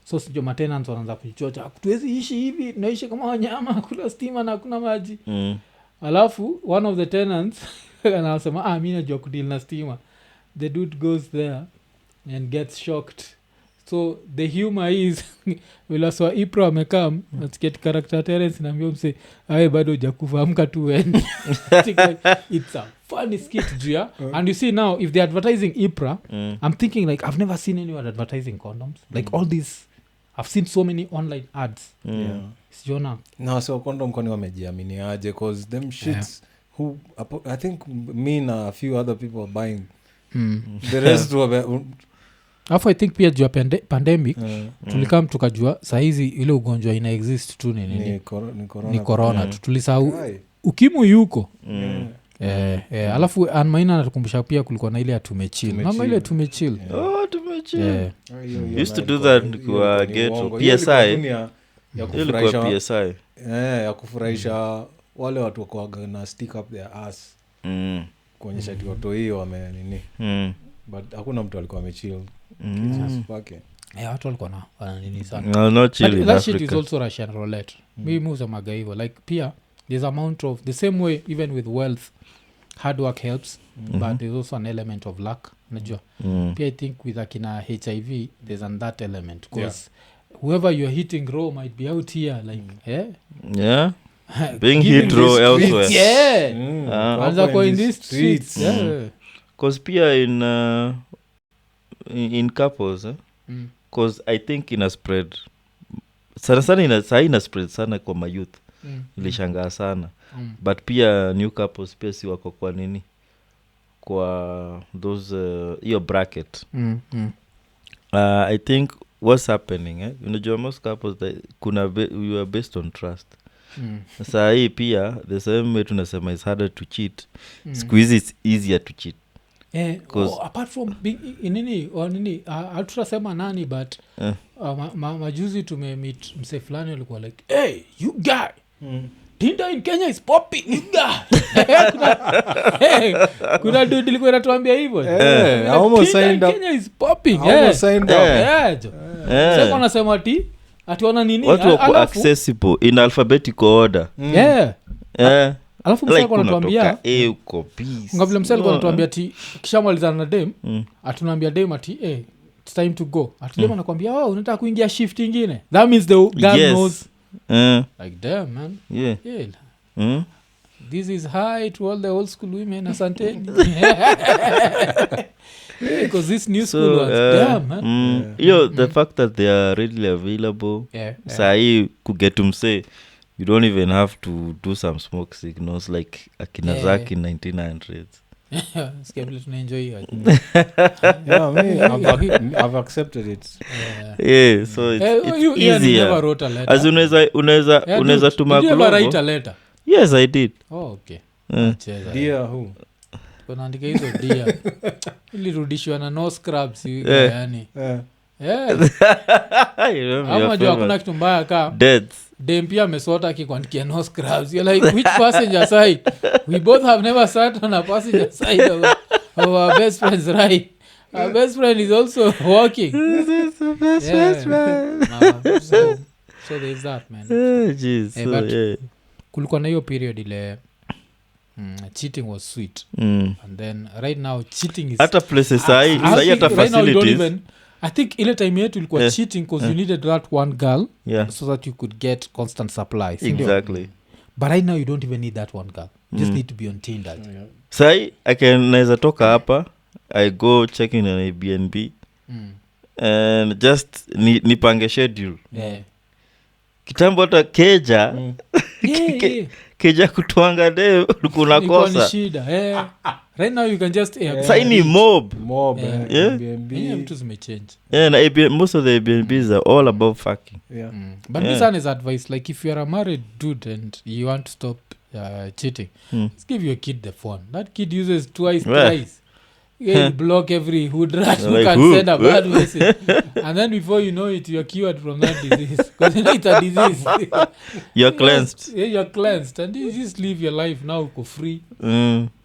so sijo maintenance wanaanza kujichocha tuwezi ishi hivi tunaishi kama wanyama hakuna stima na hakuna maji alafu one of the tenants anasema mimi najua kudeal na stima the dude goes there and gets shocked so the humor is wilaswa IPRA amekam atget character Terence na mse awe bado hujakufa amka tu wewe it's a funny skit jua and you see now if they're advertising IPRA I'm thinking like I've never seen anyone advertising condoms like all these I've seen so many online ads yeah siona no so condom kwani wamejiamini aje cause them shits who I think me na a few other people are buying the rest were afu I think pia jua pandemic tulikam tukajua sahizi ile ugonjwa ina exist tu ni corona tu tulisahau ukimwi yuko alafu Anmaina anatukumbusha pia kulikuwa na ile ya tumechill mama ile tumechill used to do that kwa ghetto PSI ya PSI ya kufurahisha wale watu wako na stick up their ass kuonyesha watu hiyo wame nini but hakuna mtu alikuwa amechill wake watu walikuwa na nini sana not chill in that shit Africa is also Russian roulette mimi muza maga hivyo like pia there's amount of the same way even with wealth hard work helps but there's also an element of luck najua pia I think with akina HIV there's that element because whoever you're hitting raw might be out here like yeah being hit raw elsewhere kwanza kwa in these streets cause pia in couples cause I think ina spread sana ina spread sana kwa mayouth ilishangaa sana but pia new couples pia si wako kwa nini kwa those hiyo bracket I think what's happening unajua most couples you are based on trust saa hii pia the same way tunasema it's harder to cheat siku hizi it's easier to cheat apart from nini hatutasema nani but majuzi tumemit mse fulani alikuwa like hey you guy Tinder in Kenya is popping you guy kuna dude ilikuwa inatuambia hivyo Tinder in Kenya is popping sasa wanasema ati wana nini watu wako accessible in alphabetical order alafu msako like anatuambia uko peace ngavile msako anatuambia ati kishamalizana na dem atunaambia dem ati it's time to go atulema anakuambia unataka kuingia shift nyingine that means the guy knows like damn man this is high to all the old school women asanteni because this new school ones damn man the fact that they are readily available sahi kuget mse you don't even have to do some smoke signals like akina Zaki in 1900s Sikia vile tunaenjoy hiyo. Yeah, I've accepted it. Yeah, so it's easier. Never wrote a letter. As unaweza tuma Did you ever write Glovo. a letter? Yes, I did. Oh, okay. Cheza. Dear who? Kunaandika hizo dia. Ilirudishwa na no scrubs yani. Yeah. You remember Ama your jua favorite. kuna kitu mbaya ka Deads. dem pia amesota akikuandikia no scrubs. You're like, which passenger side? We both have never sat on a passenger side of our best friend's ride. Our best friend is also walking. Best friend. So there's that, man. Jeez. Eh, So, but- yeah. Kulikuwa na hiyo period ile cheating was sweet. And then right now cheating is Hata places sahi hata right now you don't facilities. even, I think ile time yetu ilikuwa cheating because you needed that one girl Yeah, so that you could get constant supply. Si ndio? exactly. But right now you don't even need that one girl. You just need to be on Tinder. Sahi naweza toka hapa, I go check in an Airbnb and just nipange schedule. Yeah. Kitambo hata keja Yeah. keja kutwanga de kuna Ilikuwa ni kosa. shida. Yeah. Right now you can just Sahi ni mob. Mob. Yeah. Yeah. Airbnb. Yeah, vitu zimechange. Yeah, na most of the Airbnbs are all about fucking. Yeah. But Yeah. this one is advice, like if you're a married dude and you want to stop cheating, just give your kid the phone. That kid uses twice. You block every hood rat who Like can who? send a bad message. And then before you know it, you're cured from that disease. Because you know it's a disease. You're cleansed. Yeah, you're cleansed. And you just live your life now uko free.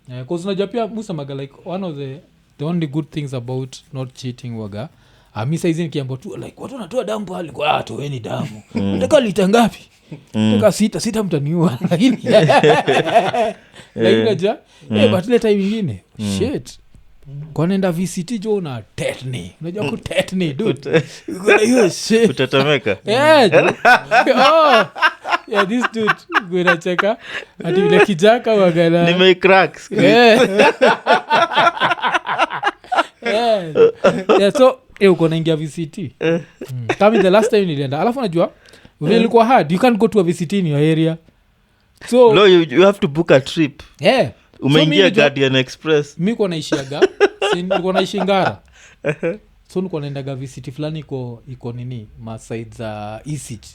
Because unajua pia musamaga like one of the only good things about not cheating waga mi saizi nikiamba tu like watu wanatoa damu pale kwa toeni damu nataka lita ngapi nataka sita mtaniua lakini naja but ile time ingine shit kwa nenda VCT jo na tetni unajua ku tetni dude hiyo shit Utatemeka. Yeah, this dude gonna cheka ati vile kijaka wagana Nimeicrack. Yeah, so uko naingia VCT kama the last time nilienda alafu najua vile ilikuwa hard you can't go to a VCT in your area so No, you have to book a trip. yeah Umeingia So, Guardian Express. mi kuwa naishiaga nilikuwa naishi Ngara so nilikuwa naendaga VCT fulani iko nini masaid za Isich